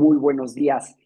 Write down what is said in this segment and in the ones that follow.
Muy buenos días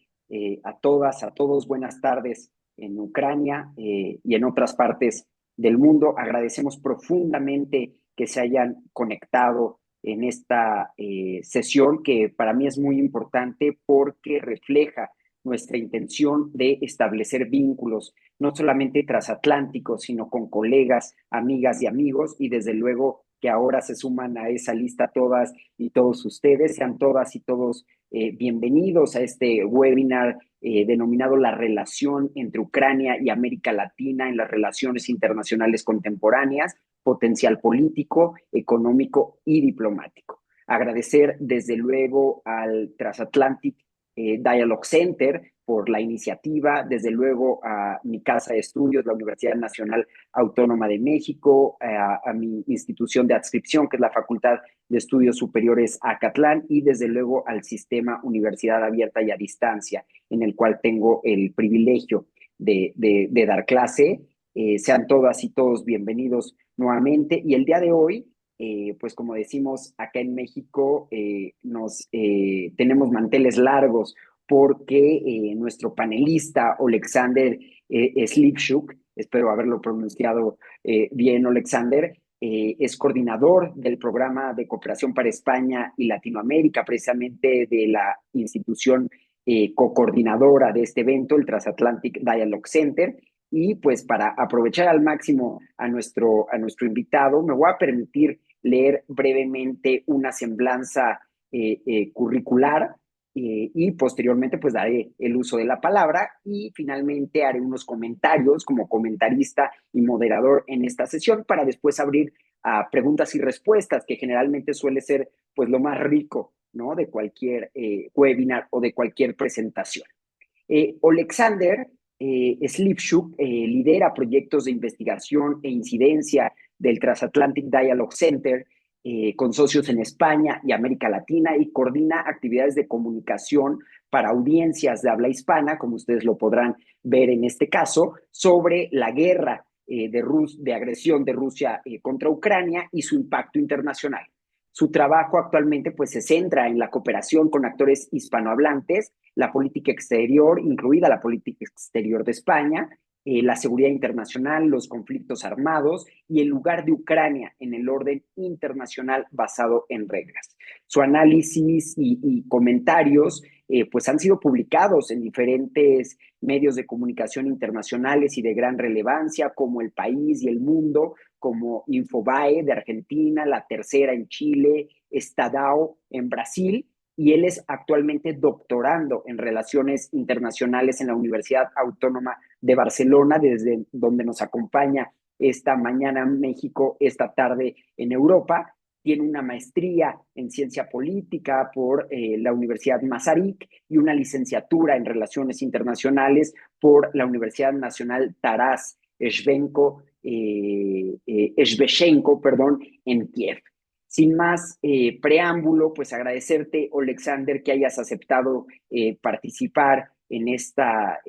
a todas, a todos. Buenas tardes en Ucrania y en otras partes del mundo. Agradecemos profundamente que se hayan conectado en esta sesión que para mí es muy importante porque refleja nuestra intención de establecer vínculos, no solamente transatlánticos, sino con colegas, amigas y amigos, y desde luego que ahora se suman a esa lista todas y todos ustedes. Sean todas y todos bienvenidos a este webinar denominado La relación entre Ucrania y América Latina en las relaciones internacionales contemporáneas, potencial político, económico y diplomático. Agradecer desde luego al Transatlantic Dialogue Center por la iniciativa, desde luego a mi casa de estudios, la Universidad Nacional Autónoma de México, a mi institución de adscripción, que es la Facultad de Estudios Superiores Acatlán, y desde luego al sistema Universidad Abierta y a Distancia, en el cual tengo el privilegio de dar clase. Sean todas y todos bienvenidos nuevamente. Y el día de hoy, pues como decimos acá en México, tenemos manteles largos porque nuestro panelista, Alexander Slivchuk, espero haberlo pronunciado bien, Alexander, es coordinador del programa de cooperación para España y Latinoamérica, precisamente de la institución co-coordinadora de este evento, el Transatlantic Dialogue Center. Y pues para aprovechar al máximo a nuestro invitado, me voy a permitir leer brevemente una semblanza curricular y posteriormente pues daré el uso de la palabra y finalmente haré unos comentarios como comentarista y moderador en esta sesión para después abrir a preguntas y respuestas, que generalmente suele ser pues lo más rico, ¿no?, de cualquier webinar o de cualquier presentación. Alexander Slivchuk lidera proyectos de investigación e incidencia del Transatlantic Dialogue Center con socios en España y América Latina, y coordina actividades de comunicación para audiencias de habla hispana, como ustedes lo podrán ver en este caso, sobre la guerra de agresión de Rusia contra Ucrania y su impacto internacional. Su trabajo actualmente pues, se centra en la cooperación con actores hispanohablantes, la política exterior, incluida la política exterior de España, la seguridad internacional, los conflictos armados y el lugar de Ucrania en el orden internacional basado en reglas. Su análisis y comentarios pues han sido publicados en diferentes medios de comunicación internacionales y de gran relevancia, como El País y El Mundo, como Infobae de Argentina, La Tercera en Chile, Estadao en Brasil, y él es actualmente doctorando en Relaciones Internacionales en la Universidad Autónoma de Barcelona, desde donde nos acompaña esta mañana en México, esta tarde en Europa. Tiene una maestría en ciencia política por la Universidad Masaryk y una licenciatura en Relaciones Internacionales por la Universidad Nacional Taras Shevchenko, en Kiev. Sin más preámbulo, pues agradecerte, Alexander, que hayas aceptado participar en esta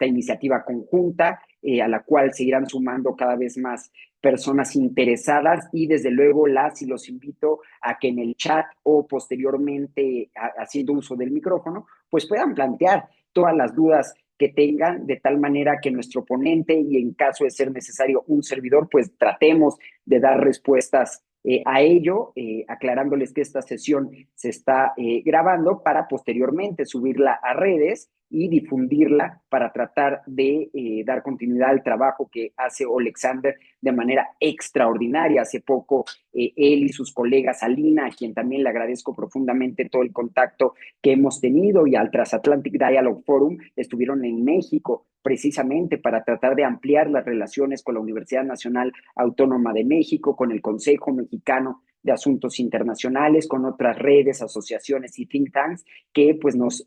iniciativa conjunta, a la cual se irán sumando cada vez más personas interesadas, y desde luego las y los invito a que en el chat o posteriormente haciendo uso del micrófono, pues puedan plantear todas las dudas que tengan, de tal manera que nuestro ponente y en caso de ser necesario un servidor, pues tratemos de dar respuestas a ello, aclarándoles que esta sesión se está grabando para posteriormente subirla a redes y difundirla para tratar de dar continuidad al trabajo que hace Alexander de manera extraordinaria. Hace poco él y sus colegas, Alina, a quien también le agradezco profundamente todo el contacto que hemos tenido, y al Transatlantic Dialogue Forum, estuvieron en México precisamente para tratar de ampliar las relaciones con la Universidad Nacional Autónoma de México, con el Consejo Mexicano de Asuntos Internacionales, con otras redes, asociaciones y think tanks, que pues nos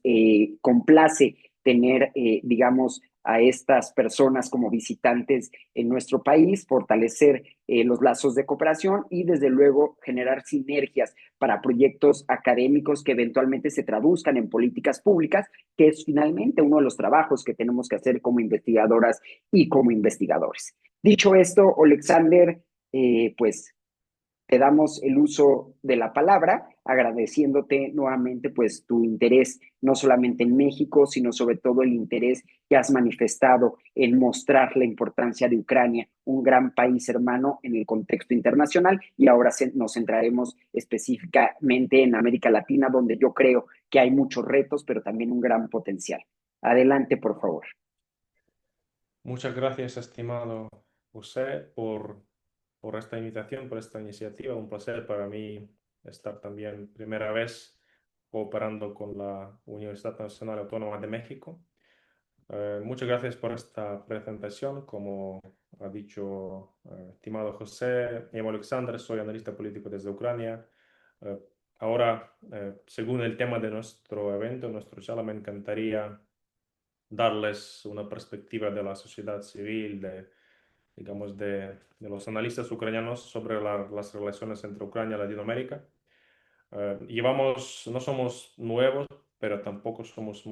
complace tener, digamos, a estas personas como visitantes en nuestro país, fortalecer los lazos de cooperación y desde luego generar sinergias para proyectos académicos que eventualmente se traduzcan en políticas públicas, que es finalmente uno de los trabajos que tenemos que hacer como investigadoras y como investigadores. Dicho esto, Alexander, pues te damos el uso de la palabra, agradeciéndote nuevamente pues tu interés no solamente en México, sino sobre todo el interés que has manifestado en mostrar la importancia de Ucrania, un gran país hermano en el contexto internacional. Y ahora nos centraremos específicamente en América Latina, donde yo creo que hay muchos retos, pero también un gran potencial. Adelante, por favor. Muchas gracias, estimado José, por esta invitación, por esta iniciativa. Un placer para mí estar también primera vez cooperando con la Universidad Nacional Autónoma de México. Muchas gracias por esta presentación. Como ha dicho estimado José, me llamo Alexander, soy analista político desde Ucrania. Eh, Ahora, según el tema de nuestro evento, nuestro charla, me encantaría darles una perspectiva de la sociedad civil, digamos, de los analistas ucranianos sobre las relaciones entre Ucrania y Latinoamérica. No somos nuevos, pero tampoco somos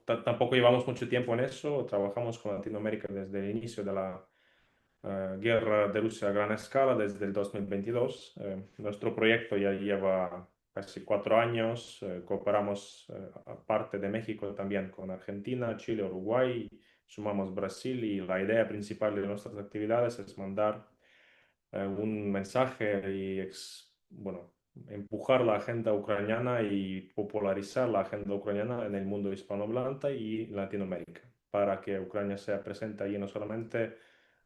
tampoco llevamos mucho tiempo en eso. Trabajamos con Latinoamérica desde el inicio de la guerra de Rusia a gran escala, desde el 2022. Nuestro proyecto ya lleva casi 4 años. Cooperamos aparte de México también con Argentina, Chile, Uruguay. Sumamos Brasil y la idea principal de nuestras actividades es mandar un mensaje y bueno, empujar la agenda ucraniana y popularizar la agenda ucraniana en el mundo hispanohablante y Latinoamérica, para que Ucrania sea presente allí no solamente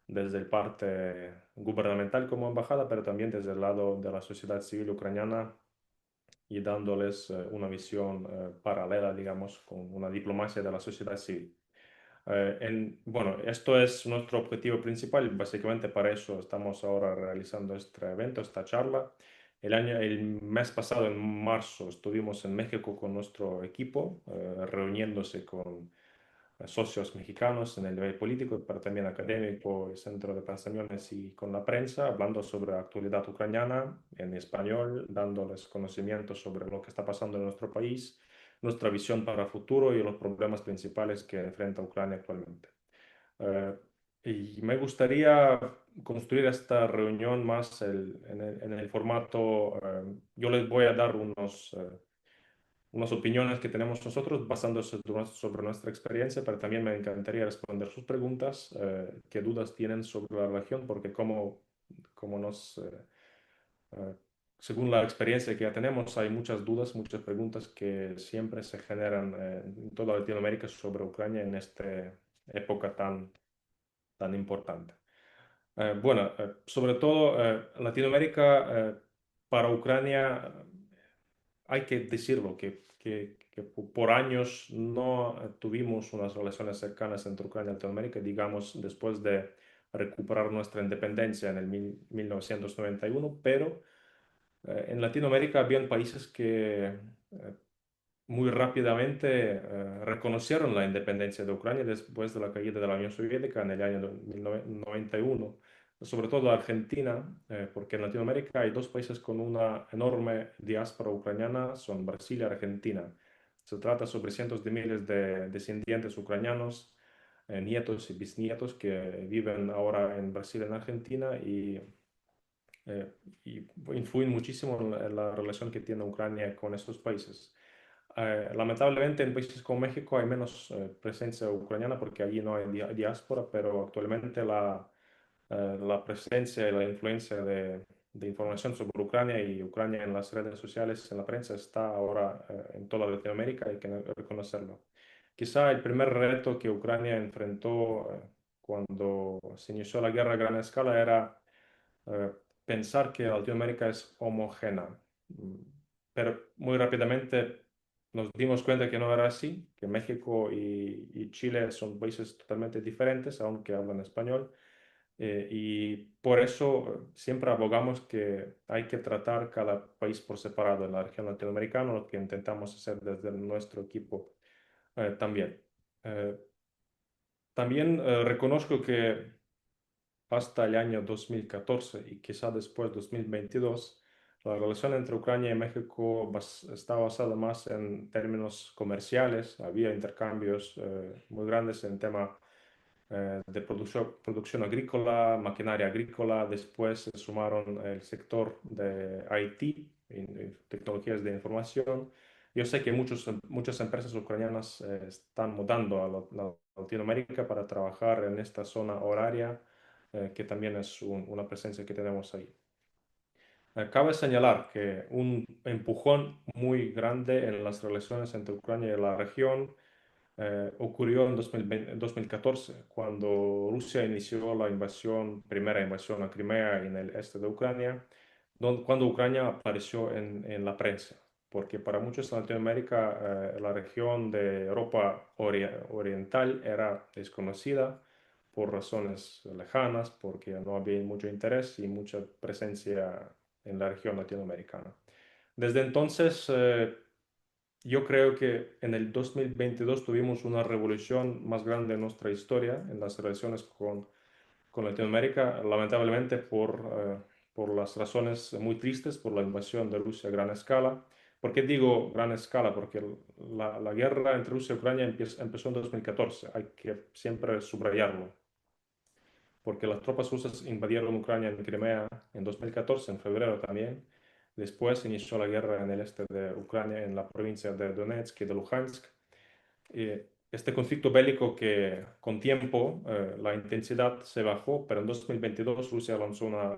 desde el parte gubernamental como embajada, pero también desde el lado de la sociedad civil ucraniana y dándoles una visión paralela, digamos, con una diplomacia de la sociedad civil. Bueno, esto es nuestro objetivo principal y básicamente para eso estamos ahora realizando este evento, esta charla. El mes pasado, en marzo, estuvimos en México con nuestro equipo, reuniéndose con socios mexicanos en el nivel político, pero también académico, el centro de pensamientos y con la prensa, hablando sobre la actualidad ucraniana en español, dándoles conocimiento sobre lo que está pasando en nuestro país, nuestra visión para el futuro y los problemas principales que enfrenta Ucrania actualmente. Eh, y me gustaría construir esta reunión más en el formato, yo les voy a dar unas opiniones que tenemos nosotros basándose sobre nuestra experiencia, pero también me encantaría responder sus preguntas, qué dudas tienen sobre la relación, porque como eh, según la experiencia que ya tenemos, hay muchas dudas, muchas preguntas que siempre se generan en toda Latinoamérica sobre Ucrania en esta época tan importante. Bueno, sobre todo Latinoamérica para Ucrania hay que decirlo, que por años no tuvimos unas relaciones cercanas entre Ucrania y Latinoamérica, digamos, después de recuperar nuestra independencia en el 1991, pero en Latinoamérica habían países que muy rápidamente reconocieron la independencia de Ucrania después de la caída de la Unión Soviética en el año 1991, sobre todo Argentina, porque en Latinoamérica hay dos países con una enorme diáspora ucraniana, son Brasil y Argentina. Se trata sobre cientos de miles de descendientes ucranianos, nietos y bisnietos que viven ahora en Brasil y en Argentina y influyen muchísimo en la relación que tiene Ucrania con estos países. Lamentablemente en países como México hay menos presencia ucraniana porque allí no hay diáspora, pero actualmente la presencia y la influencia de información sobre Ucrania y Ucrania en las redes sociales, en la prensa, está ahora en toda Latinoamérica, hay que reconocerlo. Quizá el primer reto que Ucrania enfrentó cuando se inició la guerra a gran escala era eh, pensar que Latinoamérica es homogénea. Mm, Pero muy rápidamente nos dimos cuenta que no era así, que México y Chile son países totalmente diferentes, aunque hablan español. Y por eso siempre abogamos que hay que tratar cada país por separado en la región latinoamericana, lo que intentamos hacer desde nuestro equipo también. Eh, También reconozco que hasta el año 2014 y quizá después 2022, la relación entre Ucrania y México está basada más en términos comerciales. Había intercambios muy grandes en tema de producción agrícola, maquinaria agrícola. Después se sumaron el sector de IT, tecnologías de información. Yo sé que muchas empresas ucranianas están mudando a Latinoamérica para trabajar en esta zona horaria, que también es una presencia que tenemos ahí. Cabe señalar que un empujón muy grande en las relaciones entre Ucrania y la región ocurrió en 2014, cuando Rusia inició la primera invasión a Crimea en el este de Ucrania, cuando Ucrania apareció en la prensa, porque para muchos en Latinoamérica la región de Europa Oriental era desconocida por razones lejanas, porque no había mucho interés y mucha presencia en la región latinoamericana. Desde entonces, yo creo que en el 2022 tuvimos una revolución más grande en nuestra historia en las relaciones con Latinoamérica, lamentablemente por las razones muy tristes, por la invasión de Rusia a gran escala. ¿Por qué digo gran escala? Porque la guerra entre Rusia y Ucrania empezó en 2014, hay que siempre subrayarlo, porque las tropas rusas invadieron Ucrania en Crimea en 2014, en febrero también. Después inició la guerra en el este de Ucrania, en la provincia de Donetsk y de Luhansk. Este conflicto bélico que con tiempo la intensidad se bajó, pero en 2022 Rusia lanzó una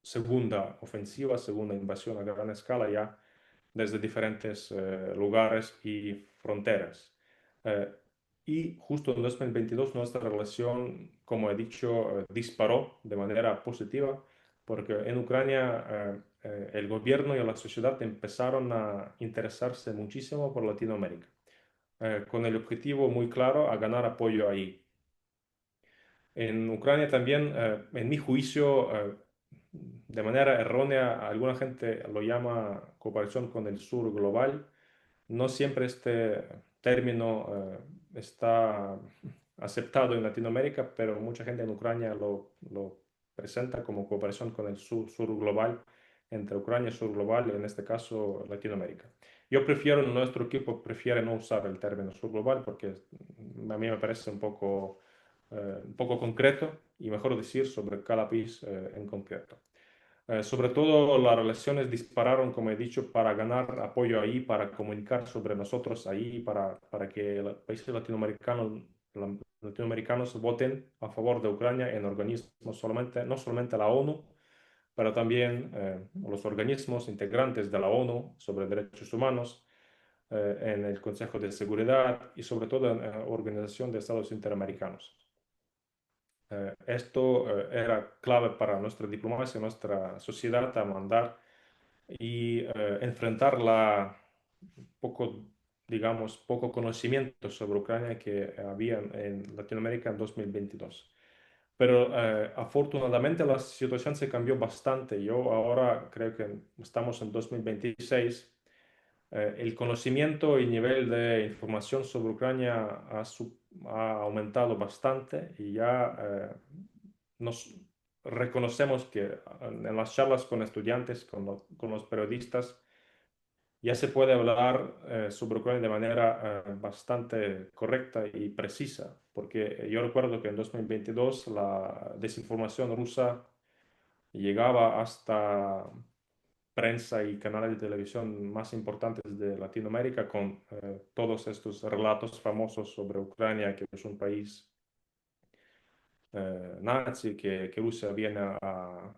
segunda ofensiva, segunda invasión a gran escala ya desde diferentes lugares y fronteras. Eh, y justo en 2022 nuestra relación, como he dicho, disparó de manera positiva porque en Ucrania el gobierno y la sociedad empezaron a interesarse muchísimo por Latinoamérica, con el objetivo muy claro a ganar apoyo ahí. En Ucrania también, en mi juicio, de manera errónea, alguna gente lo llama cooperación con el sur global. No siempre este término está aceptado en Latinoamérica, pero mucha gente en Ucrania lo presenta como cooperación con el sur global, entre Ucrania y sur global, en este caso Latinoamérica. Yo prefiero, nuestro equipo prefiere no usar el término sur global porque a mí me parece un poco concreto y mejor decir sobre cada país en concreto. Sobre todo las relaciones dispararon, como he dicho, para ganar apoyo ahí, para comunicar sobre nosotros ahí, para que los países latinoamericanos voten a favor de Ucrania en organismos no solamente la ONU, pero también los organismos integrantes de la ONU sobre derechos humanos, en el Consejo de Seguridad y sobre todo en la Organización de Estados Interamericanos. Esto era clave para nuestra diplomacia, nuestra sociedad a mandar y enfrentar la poco, digamos, poco conocimiento sobre Ucrania que había en Latinoamérica en 2022. Pero afortunadamente la situación se cambió bastante. Yo ahora creo que estamos en 2026. El conocimiento y nivel de información sobre Ucrania ha aumentado bastante y ya nos reconocemos que en las charlas con estudiantes, con los periodistas, ya se puede hablar sobre Ucrania de manera bastante correcta y precisa, porque yo recuerdo que en 2022 la desinformación rusa llegaba hasta prensa y canales de televisión más importantes de Latinoamérica con todos estos relatos famosos sobre Ucrania, que es un país nazi, que Rusia viene a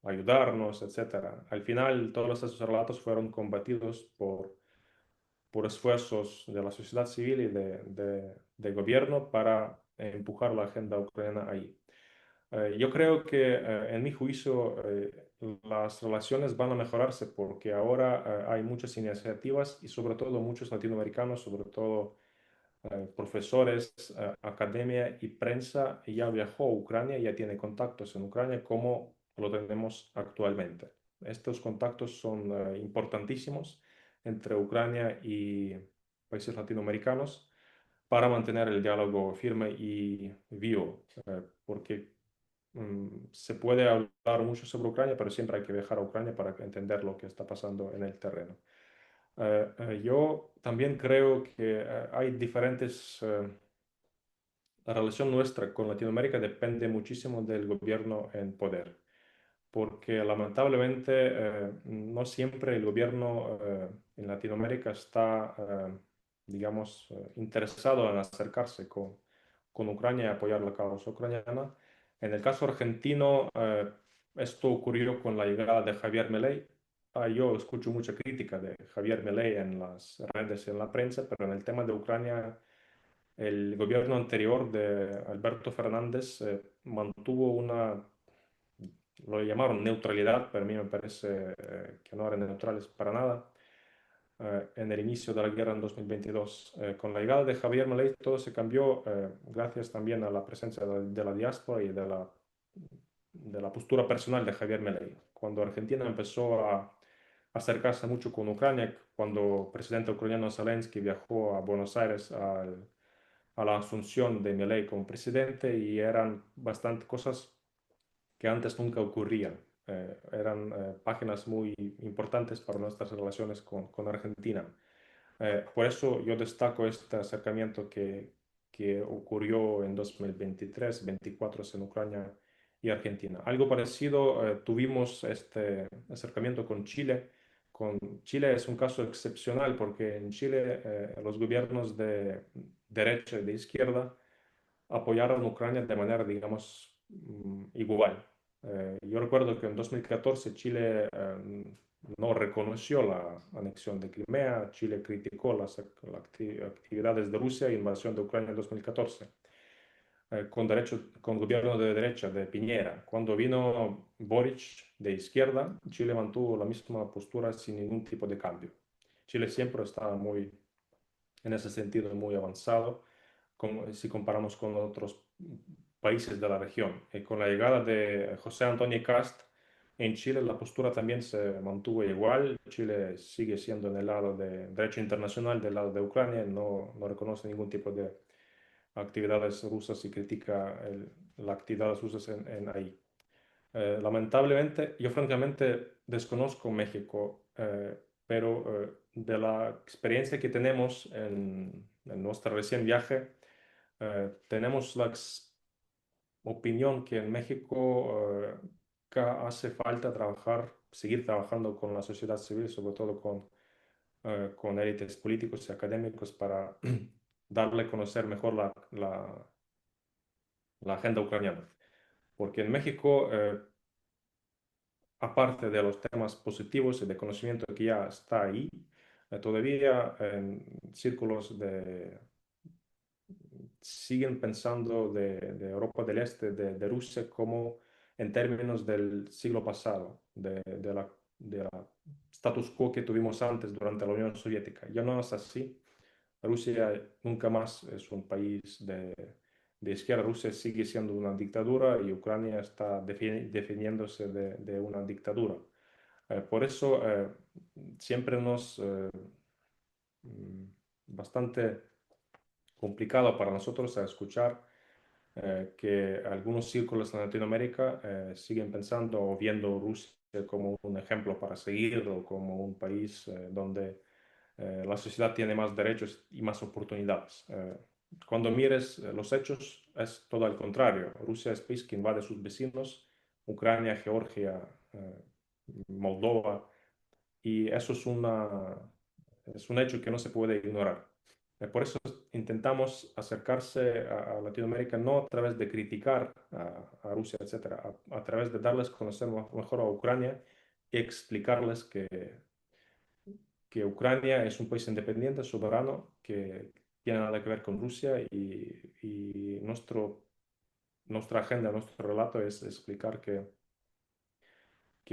ayudarnos, etcétera. Al final, todos esos relatos fueron combatidos por esfuerzos de la sociedad civil y de gobierno para empujar la agenda ucraniana ahí. Yo creo que, en mi juicio, las relaciones van a mejorarse porque ahora hay muchas iniciativas y sobre todo muchos latinoamericanos, sobre todo profesores, academia y prensa ya viajó a Ucrania, ya tiene contactos en Ucrania como lo tenemos actualmente. Estos contactos son importantísimos entre Ucrania y países latinoamericanos para mantener el diálogo firme y vivo, porque se puede hablar mucho sobre Ucrania, pero siempre hay que viajar a Ucrania para entender lo que está pasando en el terreno. Yo también creo que hay diferentes la relación nuestra con Latinoamérica depende muchísimo del gobierno en poder, porque lamentablemente no siempre el gobierno en Latinoamérica está, digamos, interesado en acercarse con Ucrania y apoyar la causa ucraniana. En el caso argentino, esto ocurrió con la llegada de Javier Milei. Yo escucho mucha crítica de Javier Milei en las redes y en la prensa, pero en el tema de Ucrania el gobierno anterior de Alberto Fernández mantuvo una, lo llamaron neutralidad, pero a mí me parece que no eran neutrales para nada, en el inicio de la guerra en 2022. Con la llegada de Javier Milei todo se cambió, gracias también a la presencia de la diáspora y de la postura personal de Javier Milei. Cuando Argentina empezó a acercarse mucho con Ucrania, cuando el presidente ucraniano Zelensky viajó a Buenos Aires a la asunción de Milei como presidente y eran bastante cosas que antes nunca ocurrían. Eran páginas muy importantes para nuestras relaciones con Argentina. Por eso yo destaco este acercamiento que ocurrió en 2023-2024 en Ucrania y Argentina. Algo parecido tuvimos este acercamiento con Chile. Con Chile es un caso excepcional porque en Chile los gobiernos de derecha y de izquierda apoyaron a Ucrania de manera, digamos, igual. Yo recuerdo que en 2014 Chile no reconoció la anexión de Crimea, Chile criticó las actividades de Rusia e invasión de Ucrania en 2014, con gobierno de derecha, de Piñera. Cuando vino Boric de izquierda, Chile mantuvo la misma postura sin ningún tipo de cambio. Chile siempre estaba muy, en ese sentido, muy avanzado si comparamos con otros países de la región. Con la llegada de José Antonio Cast en Chile, la postura también se mantuvo igual. Chile sigue siendo en el lado de derecho internacional, del lado de Ucrania, no reconoce ningún tipo de actividades rusas y critica las actividades rusas ahí. Lamentablemente, yo francamente desconozco México, pero de la experiencia que tenemos en nuestro recién viaje, tenemos la opinión que en México hace falta seguir trabajando con la sociedad civil, sobre todo con élites políticos y académicos para darle a conocer mejor la agenda ucraniana. Porque en México, aparte de los temas positivos y de conocimiento que ya está ahí, todavía en círculos siguen pensando de Europa del Este, de Rusia, como en términos del siglo pasado, de la status quo que tuvimos antes durante la Unión Soviética. Ya no es así. Rusia nunca más es un país de izquierda. Rusia sigue siendo una dictadura y Ucrania está definiéndose de una dictadura. Por eso siempre nos mm, bastante complicado para nosotros a escuchar que algunos círculos en Latinoamérica siguen pensando o viendo Rusia como un ejemplo para seguir o como un país donde la sociedad tiene más derechos y más oportunidades. Cuando mires los hechos, es todo al contrario. Rusia es país que invade a sus vecinos, Ucrania, Georgia, Moldova, y eso es un hecho que no se puede ignorar. Por eso intentamos acercarse a Latinoamérica no a través de criticar a Rusia, etcétera, a través de darles a conocer mejor a Ucrania y explicarles que Ucrania es un país independiente, soberano, que tiene nada que ver con Rusia y nuestra agenda, nuestro relato es explicar que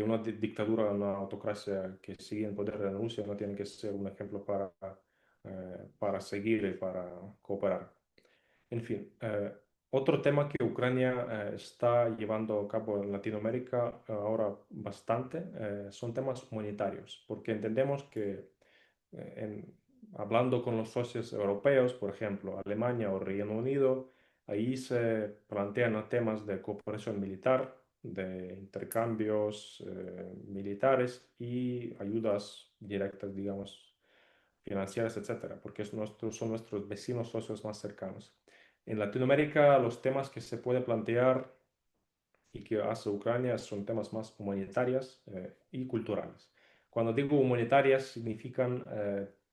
una dictadura, una autocracia que sigue en poder en Rusia no tiene que ser un ejemplo para seguir y para cooperar. En fin, otro tema que Ucrania está llevando a cabo en Latinoamérica ahora bastante son temas humanitarios, porque entendemos que hablando con los socios europeos, por ejemplo, Alemania o Reino Unido, ahí se plantean temas de cooperación militar, de intercambios militares y ayudas directas, digamos, financieras, etcétera, porque son nuestros vecinos socios más cercanos. En Latinoamérica los temas que se puede plantear y que hace Ucrania son temas más humanitarios y culturales. Cuando digo humanitarias significan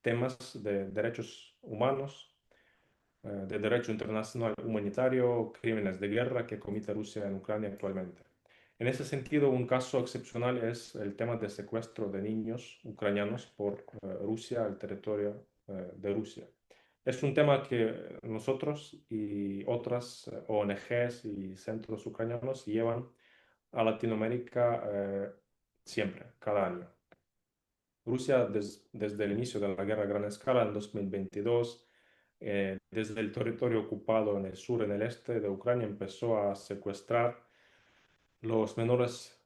temas de derechos humanos, de derecho internacional humanitario, crímenes de guerra que comete Rusia en Ucrania actualmente. En ese sentido, un caso excepcional es el tema de secuestro de niños ucranianos por Rusia al territorio de Rusia. Es un tema que nosotros y otras ONGs y centros ucranianos llevan a Latinoamérica siempre, cada año. Rusia, desde el inicio de la guerra a gran escala en 2022, desde el territorio ocupado en el sur, en el este de Ucrania, empezó a secuestrar los menores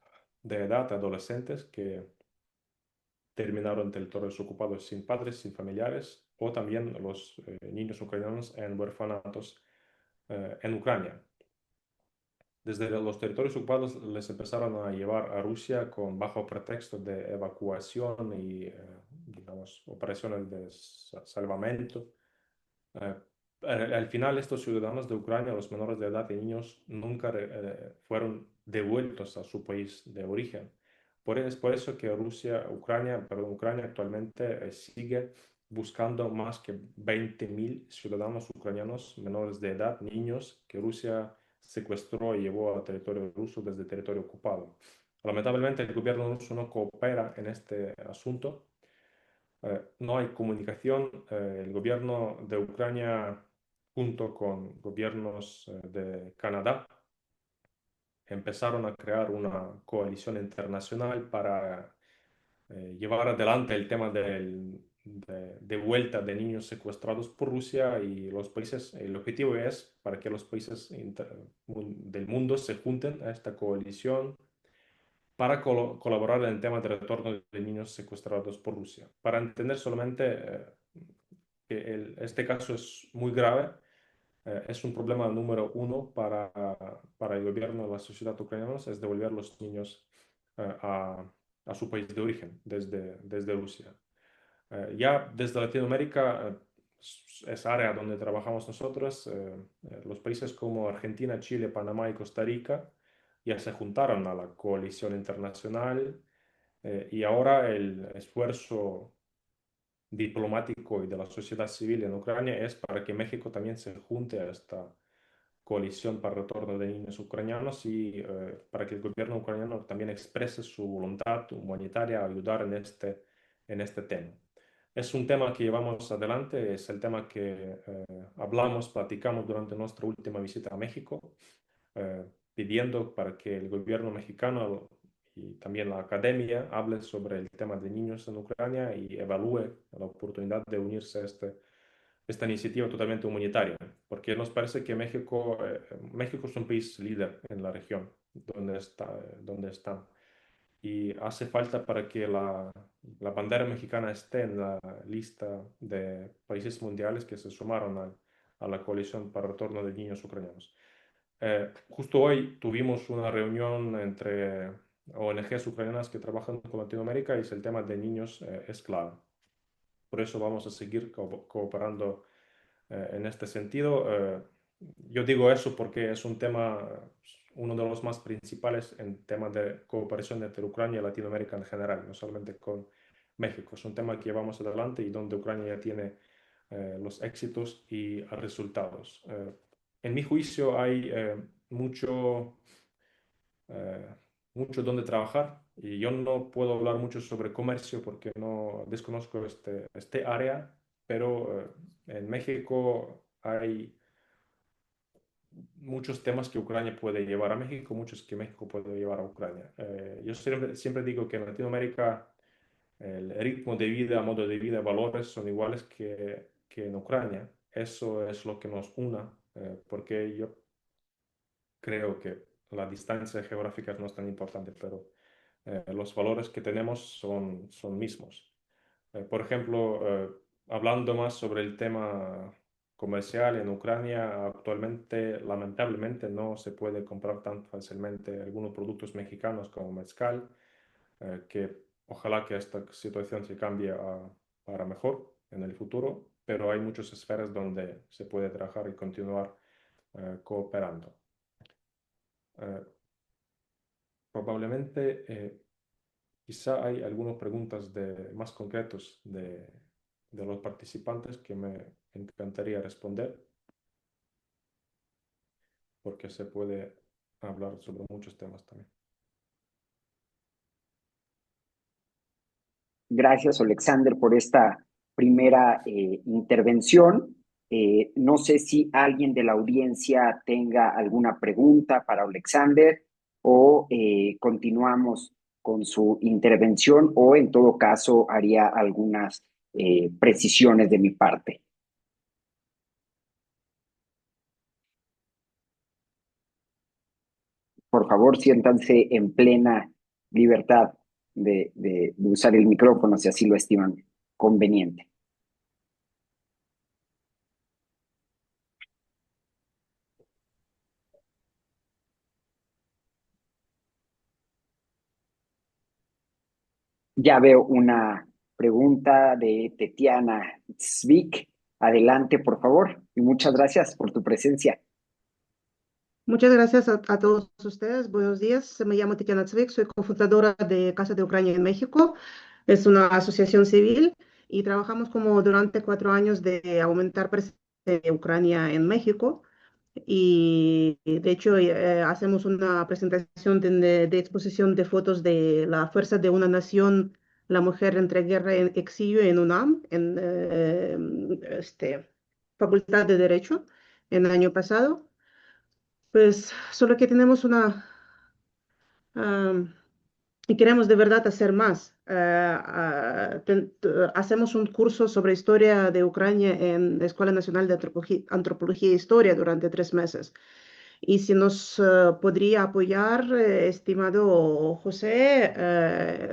de edad, adolescentes, que terminaron en territorios ocupados sin padres, sin familiares, o también los niños ucranianos en huerfanatos en Ucrania. Desde los territorios ocupados les empezaron a llevar a Rusia con bajo pretexto de evacuación y, digamos, operaciones de salvamento. Eh, al final, estos ciudadanos de Ucrania, los menores de edad y niños, nunca fueron devueltos a su país de origen. Es por eso que Ucrania actualmente sigue buscando más que 20.000 ciudadanos ucranianos menores de edad, niños, que Rusia secuestró y llevó a territorio ruso desde territorio ocupado. Lamentablemente, el gobierno ruso no coopera en este asunto. No hay comunicación. El gobierno de Ucrania, junto con gobiernos de Canadá, empezaron a crear una coalición internacional para llevar adelante el tema de vuelta de niños secuestrados por Rusia y los países. El objetivo es para que los países del mundo se junten a esta coalición para colaborar en el tema de retorno de niños secuestrados por Rusia. Para entender solamente que este caso es muy grave, es un problema número uno para el gobierno de la sociedad ucraniana, es devolver los niños a su país de origen, desde Rusia. Ya desde Latinoamérica, es área donde trabajamos nosotros, los países como Argentina, Chile, Panamá y Costa Rica ya se juntaron a la coalición internacional y ahora el esfuerzo diplomático y de la sociedad civil en Ucrania es para que México también se junte a esta coalición para el retorno de niños ucranianos y para que el gobierno ucraniano también exprese su voluntad humanitaria a ayudar en este tema. Es un tema que llevamos adelante, es el tema que platicamos durante nuestra última visita a México, pidiendo para que el gobierno mexicano y también la academia hable sobre el tema de niños en Ucrania y evalúe la oportunidad de unirse a esta iniciativa totalmente humanitaria, porque nos parece que México es un país líder en la región donde está. Y hace falta para que la bandera mexicana esté en la lista de países mundiales que se sumaron a la coalición para el retorno de niños ucranianos. Justo hoy tuvimos una reunión entre ONGs ucranianas que trabajan con Latinoamérica y el tema de niños es clave. Por eso vamos a seguir cooperando en este sentido. Yo digo eso porque es un tema, uno de los más principales en temas de cooperación entre Ucrania y Latinoamérica en general, no solamente con México. Es un tema que llevamos adelante y donde Ucrania ya tiene los éxitos y resultados. En mi juicio hay mucho, eh, mucho donde trabajar y yo no puedo hablar mucho sobre comercio porque no desconozco este área, pero en México hay muchos temas que Ucrania puede llevar a México, muchos que México puede llevar a Ucrania. Yo siempre digo que en Latinoamérica el ritmo de vida, modo de vida, valores son iguales que en Ucrania. Eso es lo que nos una, porque yo creo que la distancia geográfica no es tan importante, pero los valores que tenemos son mismos. Por ejemplo, hablando más sobre el tema comercial en Ucrania, actualmente lamentablemente no se puede comprar tan fácilmente algunos productos mexicanos como mezcal, que ojalá que esta situación se cambie para mejor en el futuro, pero hay muchas esferas donde se puede trabajar y continuar cooperando. Eh, Probablemente quizá hay algunas preguntas más concretas de los participantes que me encantaría responder, porque se puede hablar sobre muchos temas también. Gracias, Alexander, por esta primera intervención. No sé si alguien de la audiencia tenga alguna pregunta para Alexander o continuamos con su intervención o en todo caso haría algunas precisiones de mi parte. Por favor, siéntanse en plena libertad de usar el micrófono si así lo estiman conveniente. Ya veo una pregunta de Tetiana Zvik. Adelante, por favor, y muchas gracias por tu presencia. Muchas gracias a todos ustedes. Buenos días. Me llamo Tetiana Tzvik, soy cofundadora de Casa de Ucrania en México. Es una asociación civil y trabajamos como durante 4 años de aumentar presencia de Ucrania en México. Y de hecho hacemos una presentación de exposición de fotos de la fuerza de una nación, la mujer entre guerra y exilio en UNAM, en Facultad de Derecho, en el año pasado. Pues solo que tenemos am, y queremos de verdad hacer más. Hacemos un curso sobre historia de Ucrania en la Escuela Nacional de Antropología e Historia durante 3 meses. Y si nos podría apoyar, estimado José,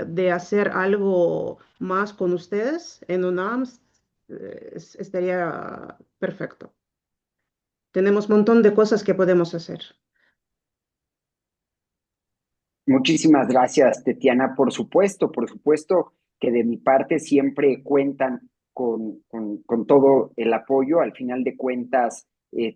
de hacer algo más con ustedes en UNAM, estaría perfecto. Tenemos un montón de cosas que podemos hacer. Muchísimas gracias, Tetiana. Por supuesto que de mi parte siempre cuentan con todo el apoyo. Al final de cuentas,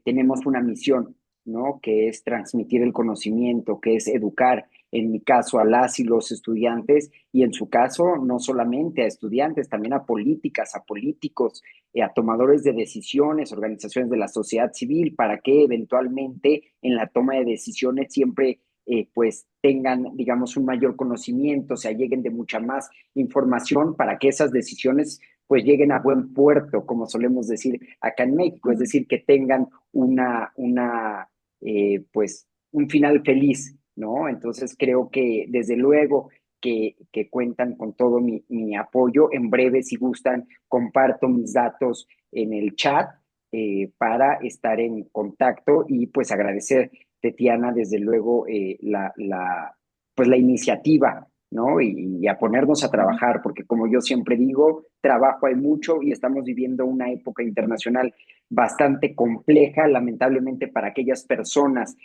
tenemos una misión, ¿no? Que es transmitir el conocimiento, que es educar, en mi caso, a las y los estudiantes, y en su caso, no solamente a estudiantes, también a políticas, a políticos, a tomadores de decisiones, organizaciones de la sociedad civil, para que eventualmente en la toma de decisiones siempre pues tengan, digamos, un mayor conocimiento, se alleguen de mucha más información para que esas decisiones pues lleguen a buen puerto, como solemos decir acá en México, es decir, que tengan pues un final feliz, ¿no? Entonces creo que desde luego que cuentan con todo mi apoyo. En breve, si gustan, comparto mis datos en el chat para estar en contacto y pues agradecer Tetiana, desde luego, pues la iniciativa, ¿no? Y a ponernos a trabajar, porque como yo siempre digo, trabajo hay mucho y estamos viviendo una época internacional bastante compleja, lamentablemente para aquellas personas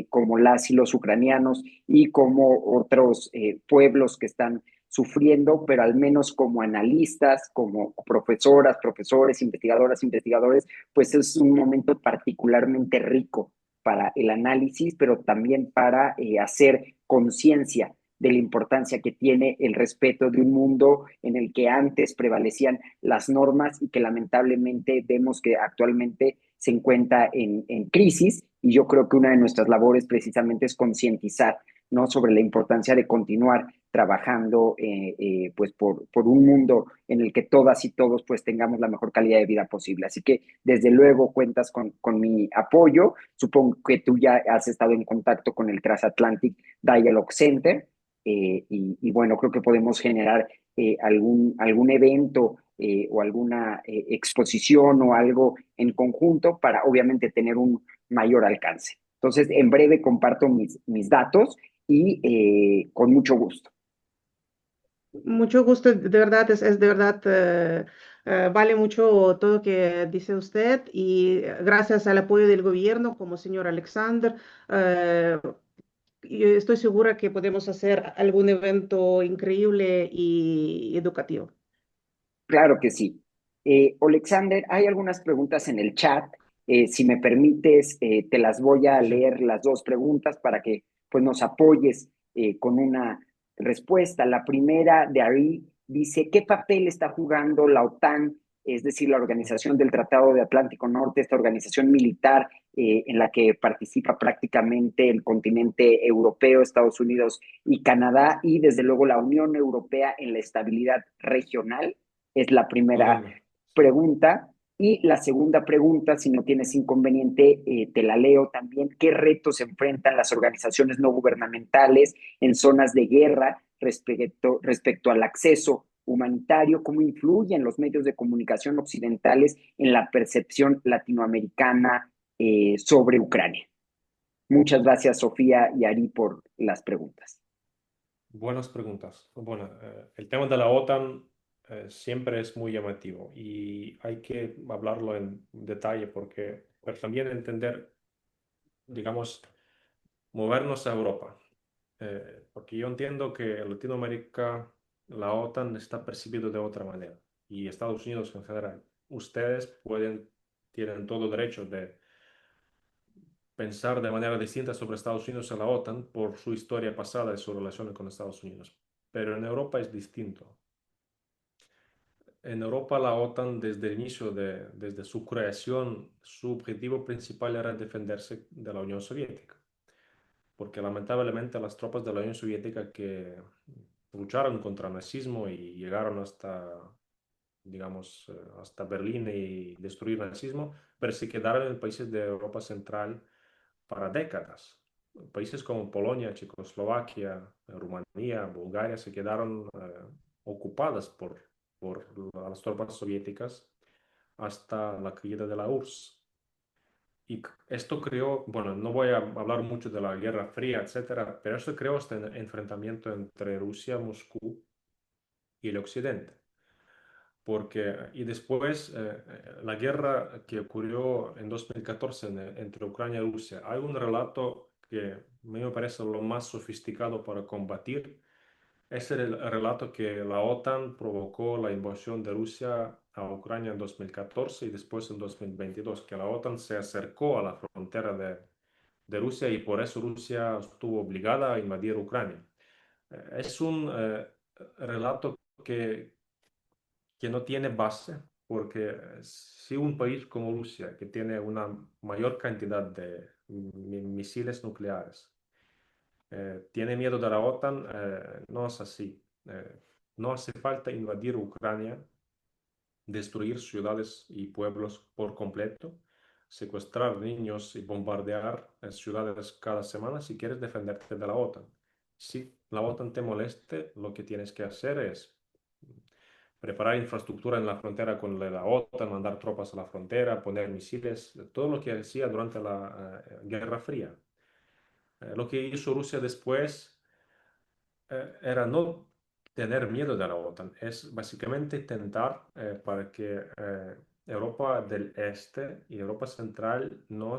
como las y los ucranianos y como otros pueblos que están sufriendo, pero al menos como analistas, como profesoras, profesores, investigadoras, investigadores, pues es un momento particularmente rico para el análisis, pero también para hacer conciencia de la importancia que tiene el respeto de un mundo en el que antes prevalecían las normas y que lamentablemente vemos que actualmente se encuentra en crisis. Y yo creo que una de nuestras labores precisamente es concientizar, ¿no? Sobre la importancia de continuar trabajando pues por un mundo en el que todas y todos pues tengamos la mejor calidad de vida posible. Así que desde luego cuentas con mi apoyo. Supongo que tú ya has estado en contacto con el Transatlantic Dialogue Center y bueno, creo que podemos generar algún evento o alguna exposición o algo en conjunto para obviamente tener un mayor alcance. Entonces, en breve comparto mis datos y con mucho gusto. Mucho gusto, de verdad, es de verdad, vale mucho todo que dice usted y gracias al apoyo del gobierno como señor Alexander, y estoy segura que podemos hacer algún evento increíble y educativo. Claro que sí. Alexander, hay algunas preguntas en el chat Si me permites, te las voy a Sí, sí. leer las dos preguntas para que pues, nos apoyes con una respuesta. La primera de Ari dice, ¿qué papel está jugando la OTAN, es decir, la Organización del Tratado de Atlántico Norte, esta organización militar en la que participa prácticamente el continente europeo, Estados Unidos y Canadá, y desde luego la Unión Europea en la estabilidad regional? Es la primera Totalmente. Sí. pregunta. Y la segunda pregunta, si no tienes inconveniente, te la leo también. ¿Qué retos enfrentan las organizaciones no gubernamentales en zonas de guerra respecto al acceso humanitario? ¿Cómo influyen los medios de comunicación occidentales en la percepción latinoamericana sobre Ucrania? Muchas gracias, Sofía y Ari, por las preguntas. Buenas preguntas. Bueno, el tema de la OTAN siempre es muy llamativo y hay que hablarlo en detalle porque para también entender, digamos, movernos a Europa. Porque yo entiendo que en Latinoamérica la OTAN está percibido de otra manera y Estados Unidos en general. Ustedes tienen todo derecho de pensar de manera distinta sobre Estados Unidos y la OTAN por su historia pasada y su relación con Estados Unidos. Pero en Europa es distinto. En Europa la OTAN desde el inicio, desde su creación, su objetivo principal era defenderse de la Unión Soviética, porque lamentablemente las tropas de la Unión Soviética que lucharon contra el nazismo y llegaron hasta, digamos, hasta Berlín y destruir el nazismo, pero se quedaron en países de Europa Central para décadas. Países como Polonia, Checoslovaquia, Rumanía, Bulgaria se quedaron ocupadas por las tropas soviéticas hasta la caída de la URSS. Y esto creó, bueno, no voy a hablar mucho de la Guerra Fría, etcétera, pero esto creó este enfrentamiento entre Rusia, Moscú y el Occidente. Porque, y después, la guerra que ocurrió en 2014 entre Ucrania y Rusia, hay un relato que a mí me parece lo más sofisticado para combatir. Es el relato que la OTAN provocó la invasión de Rusia a Ucrania en 2014 y después en 2022, que la OTAN se acercó a la frontera de Rusia y por eso Rusia estuvo obligada a invadir Ucrania. Es un relato que no tiene base, porque si un país como Rusia, que tiene una mayor cantidad de misiles nucleares, tiene miedo de la OTAN, no es así. No hace falta invadir Ucrania, destruir ciudades y pueblos por completo, secuestrar niños y bombardear ciudades cada semana si quieres defenderte de la OTAN. Si la OTAN te moleste, lo que tienes que hacer es preparar infraestructura en la frontera con la OTAN, mandar tropas a la frontera, poner misiles, todo lo que hacía durante la Guerra Fría. Lo que hizo Rusia después era no tener miedo de la OTAN, es básicamente tentar para que Europa del Este y Europa Central no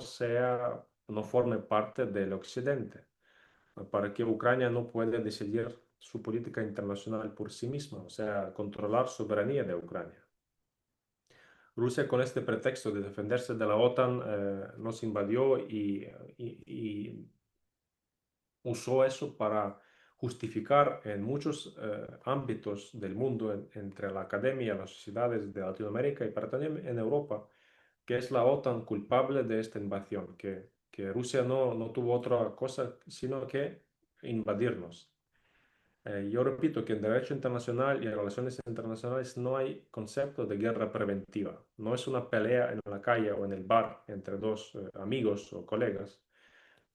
forme parte del Occidente, para que Ucrania no pueda decidir su política internacional por sí misma, o sea, controlar soberanía de Ucrania. Rusia con este pretexto de defenderse de la OTAN nos invadió y usó eso para justificar en muchos ámbitos del mundo, entre la academia, las sociedades de Latinoamérica y para también en Europa, que es la OTAN culpable de esta invasión, que Rusia no tuvo otra cosa sino que invadirnos. Yo repito que en derecho internacional y en relaciones internacionales no hay concepto de guerra preventiva. No es una pelea en la calle o en el bar entre dos amigos o colegas.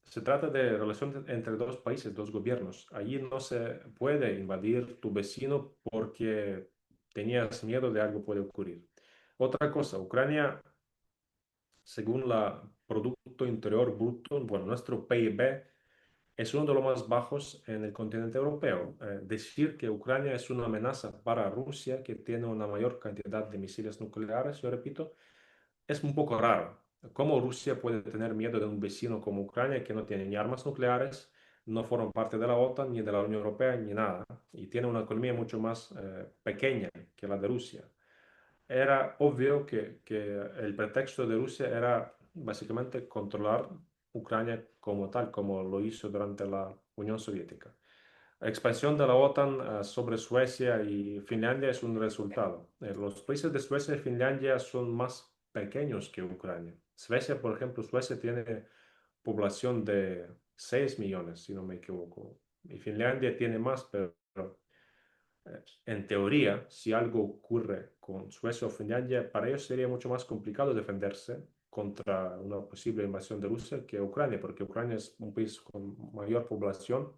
Se trata de relación entre dos países, dos gobiernos. Allí no se puede invadir tu vecino porque tenías miedo de algo puede ocurrir. Otra cosa, Ucrania, según la Producto Interior Bruto, bueno, nuestro PIB es uno de los más bajos en el continente europeo. Decir que Ucrania es una amenaza para Rusia, que tiene una mayor cantidad de misiles nucleares, yo repito, es un poco raro. ¿Cómo Rusia puede tener miedo de un vecino como Ucrania que no tiene ni armas nucleares, no forma parte de la OTAN, ni de la Unión Europea, ni nada? Y tiene una economía mucho más pequeña que la de Rusia. Era obvio que el pretexto de Rusia era básicamente controlar Ucrania como tal, como lo hizo durante la Unión Soviética. La expansión de la OTAN sobre Suecia y Finlandia es un resultado. Los países de Suecia y Finlandia son más pequeños que Ucrania. Suecia, por ejemplo, Suecia tiene población de 6 millones, si no me equivoco. Y Finlandia tiene más, pero en teoría, si algo ocurre con Suecia o Finlandia, para ellos sería mucho más complicado defenderse contra una posible invasión de Rusia que Ucrania, porque Ucrania es un país con mayor población.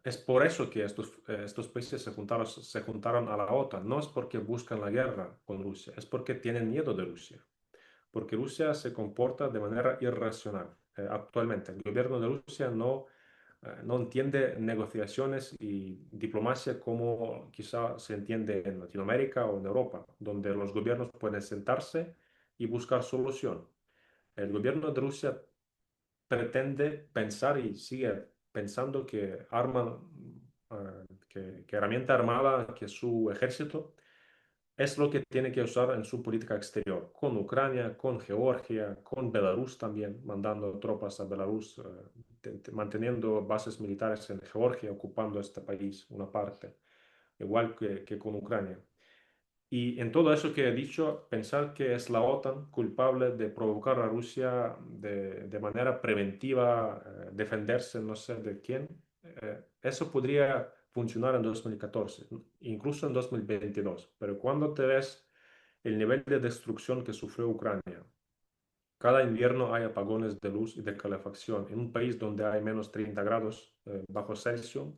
Es por eso que estos países se juntaron a la OTAN. No es porque buscan la guerra con Rusia, es porque tienen miedo de Rusia. Porque Rusia se comporta de manera irracional. Actualmente, el gobierno de Rusia no entiende negociaciones y diplomacia como quizá se entiende en Latinoamérica o en Europa, donde los gobiernos pueden sentarse y buscar solución. El gobierno de Rusia pretende pensar y sigue pensando que que herramienta armada, que su ejército es lo que tiene que usar en su política exterior, con Ucrania, con Georgia, con Belarus también, mandando tropas a Belarus, manteniendo bases militares en Georgia, ocupando este país, una parte, igual que con Ucrania. Y en todo eso que he dicho, pensar que es la OTAN culpable de provocar a Rusia de manera preventiva, defenderse no sé de quién, eso podría funcionar en 2014, incluso en 2022. Pero cuando te ves el nivel de destrucción que sufrió Ucrania, cada invierno hay apagones de luz y de calefacción en un país donde hay menos 30 grados bajo Celsius.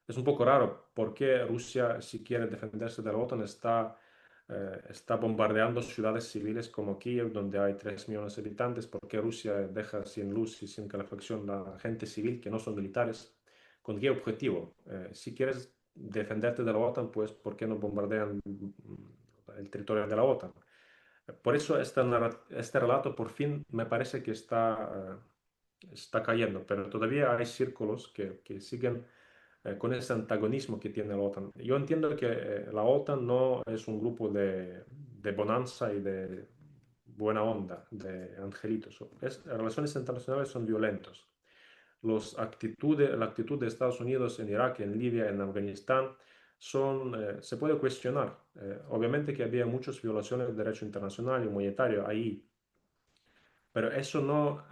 Es un poco raro porque Rusia, si quiere defenderse de la OTAN, está bombardeando ciudades civiles como Kiev, donde hay 3 millones de habitantes, porque Rusia deja sin luz y sin calefacción a gente civil que no son militares. ¿Con qué objetivo? Si quieres defenderte de la OTAN, pues ¿por qué no bombardean el territorio de la OTAN? Por eso este relato por fin me parece que está cayendo, pero todavía hay círculos que siguen con ese antagonismo que tiene la OTAN. Yo entiendo que la OTAN no es un grupo de bonanza y de buena onda, de angelitos. Las relaciones internacionales son violentos. La actitud de Estados Unidos en Irak, en Libia, en Afganistán, se puede cuestionar. Obviamente que había muchas violaciones del derecho internacional y humanitario ahí, pero eso no,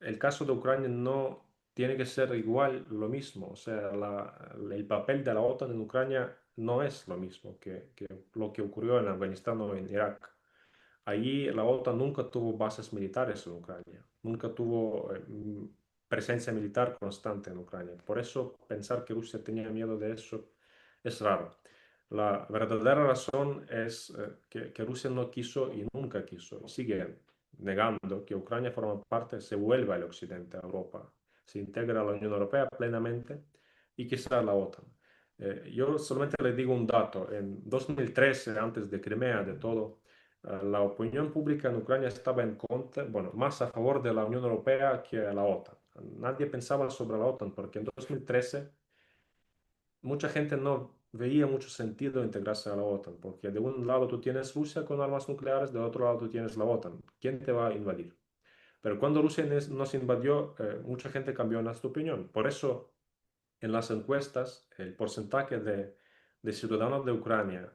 el caso de Ucrania no tiene que ser igual lo mismo. O sea, el papel de la OTAN en Ucrania no es lo mismo que lo que ocurrió en Afganistán o en Irak. Allí la OTAN nunca tuvo bases militares en Ucrania, nunca tuvo presencia militar constante en Ucrania. Por eso pensar que Rusia tenía miedo de eso es raro. La verdadera razón es que Rusia no quiso y nunca quiso, y sigue negando que Ucrania forma parte, se vuelva al occidente, a Europa, se integra a la Unión Europea plenamente y quizá a la OTAN. Yo solamente le digo un dato. En 2013, antes de Crimea, de todo, la opinión pública en Ucrania estaba en contra, bueno, más a favor de la Unión Europea que a la OTAN. Nadie pensaba sobre la OTAN porque en 2013 mucha gente no veía mucho sentido integrarse a la OTAN, porque de un lado tú tienes Rusia con armas nucleares, de otro lado tú tienes la OTAN. ¿Quién te va a invadir? Pero cuando Rusia nos invadió, mucha gente cambió nuestra opinión. Por eso, en las encuestas, el porcentaje de ciudadanos de Ucrania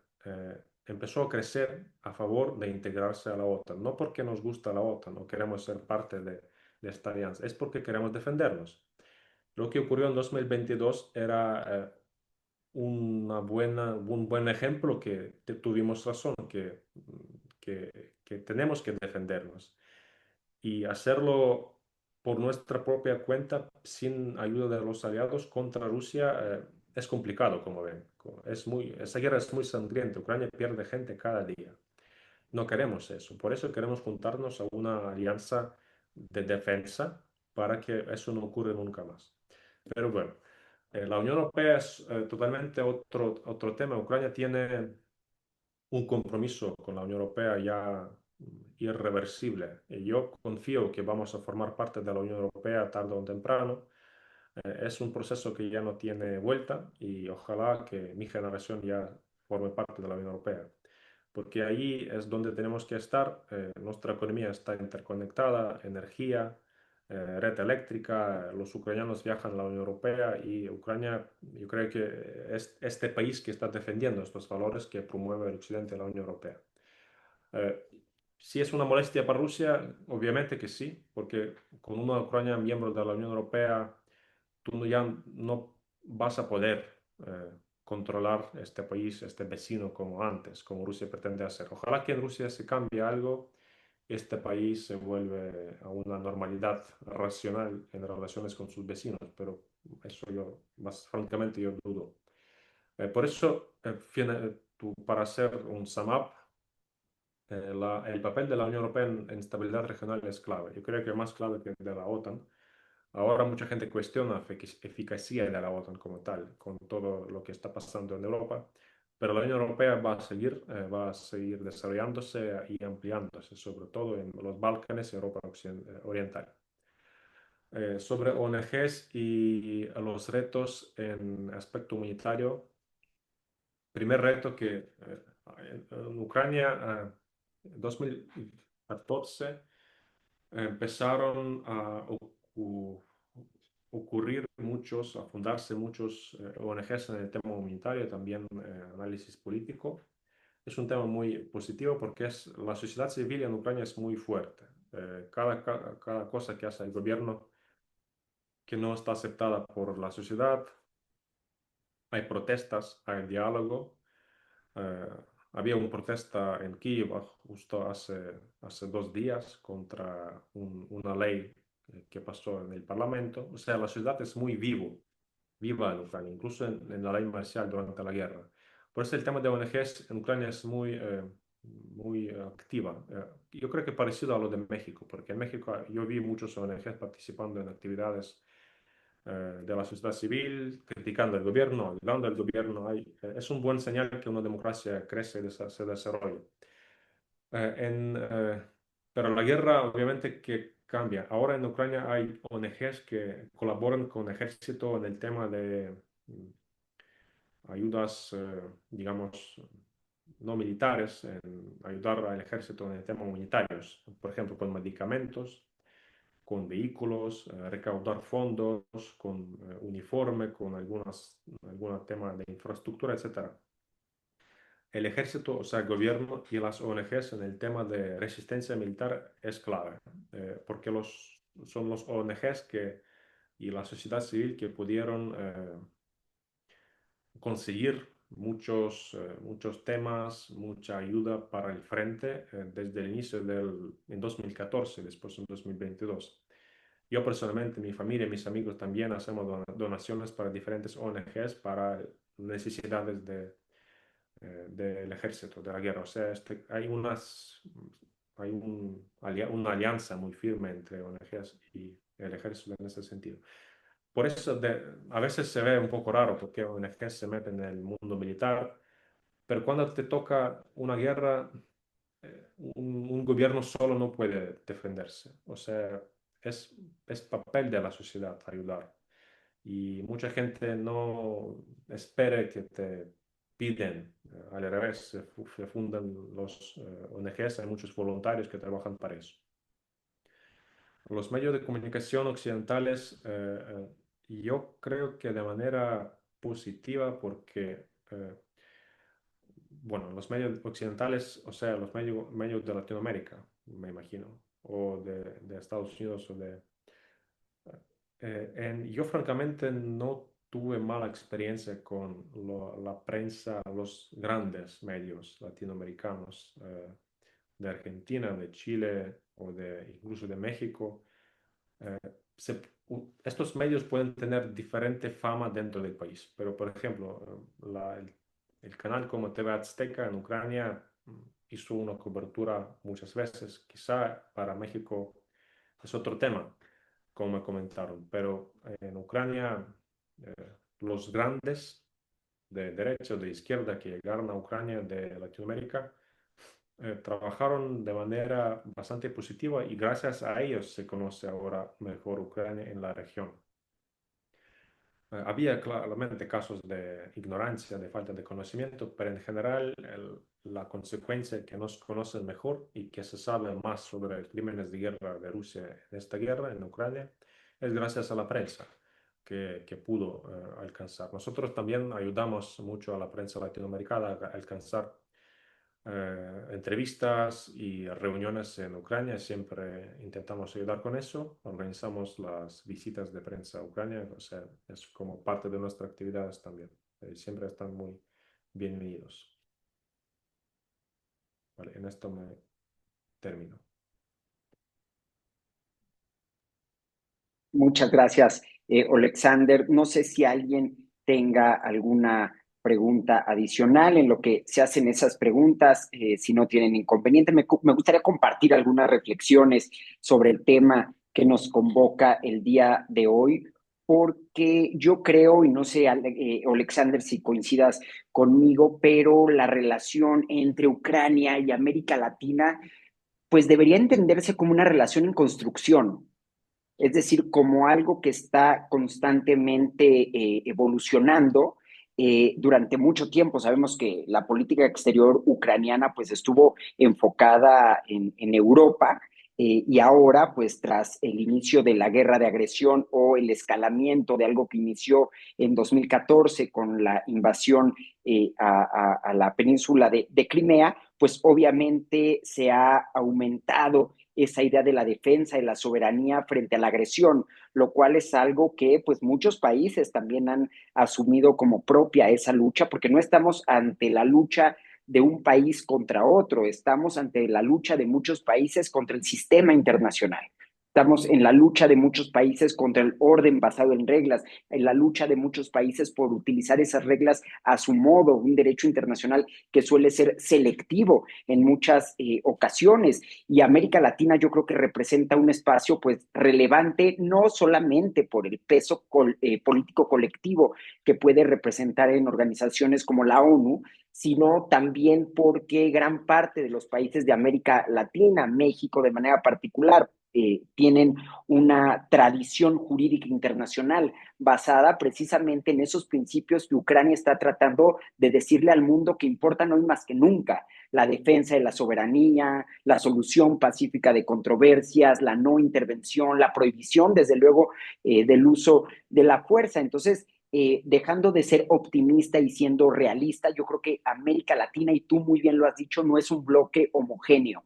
empezó a crecer a favor de integrarse a la OTAN. No porque nos gusta la OTAN o queremos ser parte de esta alianza, es porque queremos defendernos. Lo que ocurrió en 2022 era un buen ejemplo que tuvimos razón, que tenemos que defendernos y hacerlo por nuestra propia cuenta sin ayuda de los aliados contra Rusia es complicado, como ven. Esa guerra es muy sangrienta. Ucrania pierde gente cada día. No queremos eso. Por eso queremos juntarnos a una alianza de defensa para que eso no ocurra nunca más. Pero bueno. La Unión Europea es totalmente otro tema. Ucrania tiene un compromiso con la Unión Europea ya irreversible. Y yo confío que vamos a formar parte de la Unión Europea tarde o temprano. Es un proceso que ya no tiene vuelta y ojalá que mi generación ya forme parte de la Unión Europea. porque allí es donde tenemos que estar. Nuestra economía está interconectada, energía, red eléctrica, los ucranianos viajan a la Unión Europea y Ucrania, yo creo que es este país que está defendiendo estos valores que promueve el Occidente de la Unión Europea. Eh, si es una molestia para Rusia, obviamente que sí, porque con una Ucrania miembro de la Unión Europea, tú ya no vas a poder controlar este país, este vecino como antes, como Rusia pretende hacer. Ojalá que en Rusia se cambie algo, este país se vuelve a una normalidad racional en relaciones con sus vecinos, pero eso yo, más francamente, yo dudo. Por eso, para hacer un sum up, el papel de la Unión Europea en estabilidad regional es clave. Yo creo que más clave que de la OTAN. Ahora mucha gente cuestiona la eficacia de la OTAN como tal, con todo lo que está pasando en Europa, pero la Unión Europea va a seguir desarrollándose y ampliándose, sobre todo en los Balcanes y Europa Oriental. Sobre ONGs y los retos en aspecto humanitario, primer reto que en Ucrania, 2014, empezaron a ocurrir muchos, a fundarse muchos ONGs en el tema humanitario, también análisis político. Es un tema muy positivo porque la sociedad civil en Ucrania es muy fuerte. Cada cosa que hace el gobierno que no está aceptada por la sociedad, hay protestas, hay diálogo. Eh, Había una protesta en Kiev justo hace 2 días contra una ley que pasó en el Parlamento. O sea, la ciudad es muy viva en Ucrania, incluso en la ley marcial durante la guerra. Por eso el tema de ONGs en Ucrania es muy activa. Yo creo que parecido a lo de México, porque en México yo vi muchos ONGs participando en actividades de la sociedad civil, criticando el gobierno, ayudando al gobierno. Es un buen señal que una democracia crece y se desarrolla. Eh, en, eh, pero la guerra obviamente que cambia. Ahora en Ucrania hay ONGs que colaboran con el ejército en el tema de ayudas, digamos, no militares, en ayudar al ejército en el tema humanitarios, por ejemplo, con medicamentos, con vehículos, recaudar fondos, con uniforme, con algún tema de infraestructura, etcétera. El ejército, o sea, el gobierno y las ONGs en el tema de resistencia militar es clave, porque son los ONGs y la sociedad civil que pudieron conseguir muchos temas, mucha ayuda para el frente desde el inicio en 2014, después en 2022. Yo personalmente, mi familia y mis amigos también hacemos donaciones para diferentes ONGs para necesidades del ejército, de la guerra. O sea, una alianza muy firme entre ONGs y el ejército en ese sentido. Por eso a veces se ve un poco raro porque ONGs se meten en el mundo militar, pero cuando te toca una guerra, un gobierno solo no puede defenderse. O sea, es papel de la sociedad ayudar. Y mucha gente no espera que te piden, al revés, se fundan los ONGs, hay muchos voluntarios que trabajan para eso. Los medios de comunicación occidentales, yo creo que de manera positiva porque, bueno, los medios occidentales, o sea, los medios de Latinoamérica, me imagino, o de Estados Unidos o de yo francamente no tuve mala experiencia con la prensa, los grandes medios latinoamericanos de Argentina, de Chile o incluso de México. Eh, Estos medios pueden tener diferente fama dentro del país, pero por ejemplo, el canal como TV Azteca en Ucrania hizo una cobertura muchas veces. Quizá para México es otro tema como me comentaron, pero en Ucrania eh, los grandes de derecha o de izquierda que llegaron a Ucrania de Latinoamérica trabajaron de manera bastante positiva y gracias a ellos se conoce ahora mejor Ucrania en la región. Había claramente casos de ignorancia, de falta de conocimiento, pero en general la consecuencia es que nos conocen mejor y que se sabe más sobre crímenes de guerra de Rusia en esta guerra, en Ucrania, es gracias a la prensa que pudo alcanzar. Nosotros también ayudamos mucho a la prensa latinoamericana a alcanzar entrevistas y reuniones en Ucrania. Siempre intentamos ayudar con eso. Organizamos las visitas de prensa a Ucrania, o sea, es como parte de nuestras actividades también. Siempre están muy bienvenidos. Vale, en esto me termino. Muchas gracias, Alexander. No sé si alguien tenga alguna pregunta adicional en lo que se hacen esas preguntas, si no tienen inconveniente. Me gustaría compartir algunas reflexiones sobre el tema que nos convoca el día de hoy, porque yo creo, y no sé, Alexander, si coincidas conmigo, pero la relación entre Ucrania y América Latina, pues debería entenderse como una relación en construcción, es decir, como algo que está constantemente evolucionando durante mucho tiempo. Sabemos que la política exterior ucraniana pues estuvo enfocada en Europa, y ahora pues tras el inicio de la guerra de agresión o el escalamiento de algo que inició en 2014 con la invasión a la península de Crimea, pues obviamente se ha aumentado esa idea de la defensa y la soberanía frente a la agresión, lo cual es algo que pues muchos países también han asumido como propia esa lucha, porque no estamos ante la lucha de un país contra otro, estamos ante la lucha de muchos países contra el sistema internacional. Estamos en la lucha de muchos países contra el orden basado en reglas, en la lucha de muchos países por utilizar esas reglas a su modo, un derecho internacional que suele ser selectivo en muchas ocasiones. Y América Latina yo creo que representa un espacio pues relevante, no solamente por el peso político colectivo que puede representar en organizaciones como la ONU, sino también porque gran parte de los países de América Latina, México de manera particular, tienen una tradición jurídica internacional basada precisamente en esos principios que Ucrania está tratando de decirle al mundo que importan hoy más que nunca: la defensa de la soberanía, la solución pacífica de controversias, la no intervención, la prohibición, desde luego, del uso de la fuerza. Entonces, dejando de ser optimista y siendo realista, yo creo que América Latina, y tú muy bien lo has dicho, no es un bloque homogéneo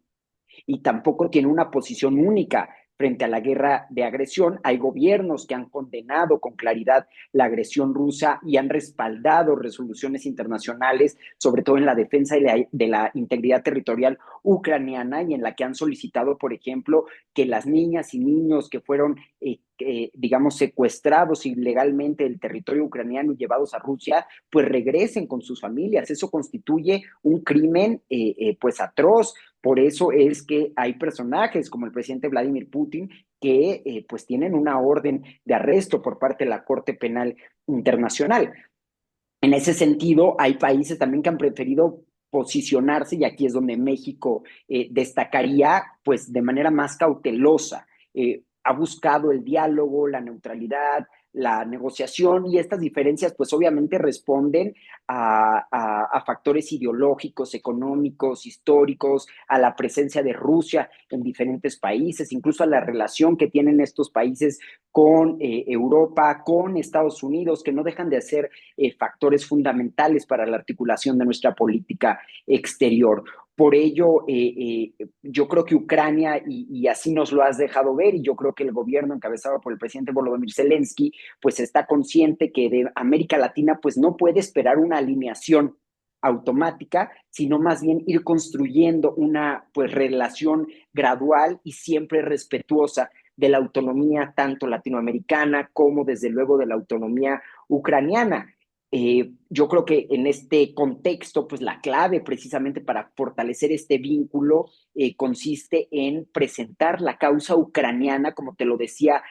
y tampoco tiene una posición única frente a la guerra de agresión. Hay gobiernos que han condenado con claridad la agresión rusa y han respaldado resoluciones internacionales, sobre todo en la defensa de la integridad territorial ucraniana, y en la que han solicitado, por ejemplo, que las niñas y niños que fueron digamos, secuestrados ilegalmente del territorio ucraniano y llevados a Rusia, pues regresen con sus familias. Eso constituye un crimen pues atroz. Por eso es que hay personajes como el presidente Vladimir Putin que pues tienen una orden de arresto por parte de la Corte Penal Internacional. En ese sentido, hay países también que han preferido posicionarse, y aquí es donde México destacaría, pues de manera más cautelosa. Ha buscado el diálogo, la neutralidad, la negociación, y estas diferencias pues obviamente responden a factores ideológicos, económicos, históricos, a la presencia de Rusia en diferentes países, incluso a la relación que tienen estos países con Europa, con Estados Unidos, que no dejan de ser factores fundamentales para la articulación de nuestra política exterior. Por ello, yo creo que Ucrania, y así nos lo has dejado ver, y yo creo que el gobierno encabezado por el presidente Volodymyr Zelensky, pues está consciente que de América Latina pues no puede esperar una alineación automática, sino más bien ir construyendo una pues relación gradual y siempre respetuosa de la autonomía tanto latinoamericana como desde luego de la autonomía ucraniana. Yo creo que en este contexto, pues la clave precisamente para fortalecer este vínculo consiste en presentar la causa ucraniana, como te lo decía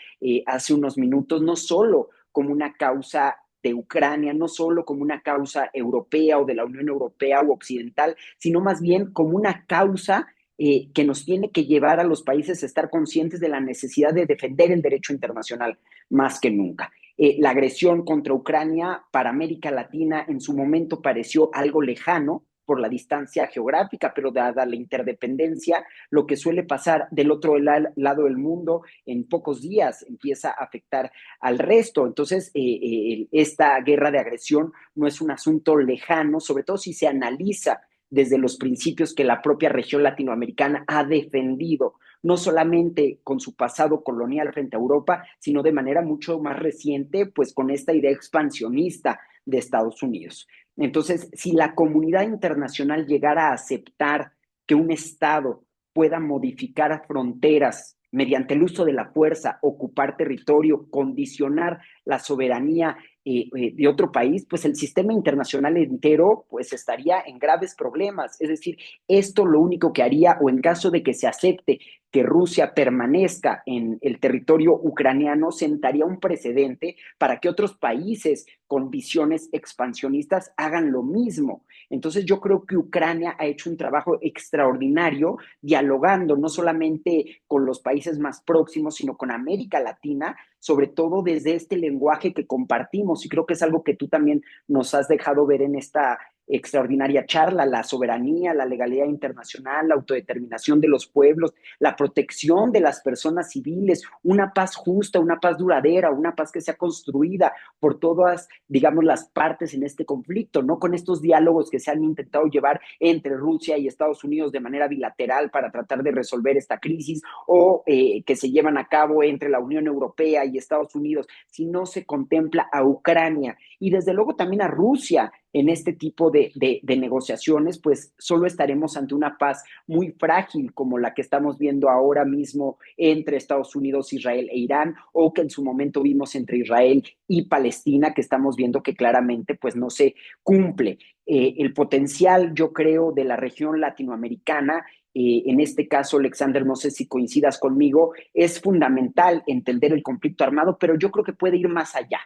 hace unos minutos, no solo como una causa de Ucrania, no solo como una causa europea o de la Unión Europea o occidental, sino más bien como una causa que nos tiene que llevar a los países a estar conscientes de la necesidad de defender el derecho internacional más que nunca. La agresión contra Ucrania para América Latina en su momento pareció algo lejano por la distancia geográfica, pero dada la interdependencia, lo que suele pasar del otro lado del mundo en pocos días empieza a afectar al resto. Entonces, esta guerra de agresión no es un asunto lejano, sobre todo si se analiza desde los principios que la propia región latinoamericana ha defendido, no solamente con su pasado colonial frente a Europa, sino de manera mucho más reciente, pues con esta idea expansionista de Estados Unidos. Entonces, si la comunidad internacional llegara a aceptar que un Estado pueda modificar fronteras mediante el uso de la fuerza, ocupar territorio, condicionar la soberanía de otro país, pues el sistema internacional entero pues estaría en graves problemas. Es decir, esto lo único que haría, o en caso de que se acepte que Rusia permanezca en el territorio ucraniano, sentaría un precedente para que otros países con visiones expansionistas hagan lo mismo. Entonces yo creo que Ucrania ha hecho un trabajo extraordinario dialogando no solamente con los países más próximos, sino con América Latina, sobre todo desde este lenguaje que compartimos, y creo que es algo que tú también nos has dejado ver en esta extraordinaria charla: la soberanía, la legalidad internacional, la autodeterminación de los pueblos, la protección de las personas civiles, una paz justa, una paz duradera, una paz que sea construida por todas, digamos, las partes en este conflicto, no con estos diálogos que se han intentado llevar entre Rusia y Estados Unidos de manera bilateral para tratar de resolver esta crisis, o que se llevan a cabo entre la Unión Europea y Estados Unidos, si no se contempla a Ucrania y desde luego también a Rusia en este tipo de negociaciones, pues solo estaremos ante una paz muy frágil como la que estamos viendo ahora mismo entre Estados Unidos, Israel e Irán, o que en su momento vimos entre Israel y Palestina, que estamos viendo que claramente pues no se cumple. El potencial, yo creo, de la región latinoamericana, en este caso, Alexander, no sé si coincidas conmigo, es fundamental entender el conflicto armado, pero yo creo que puede ir más allá.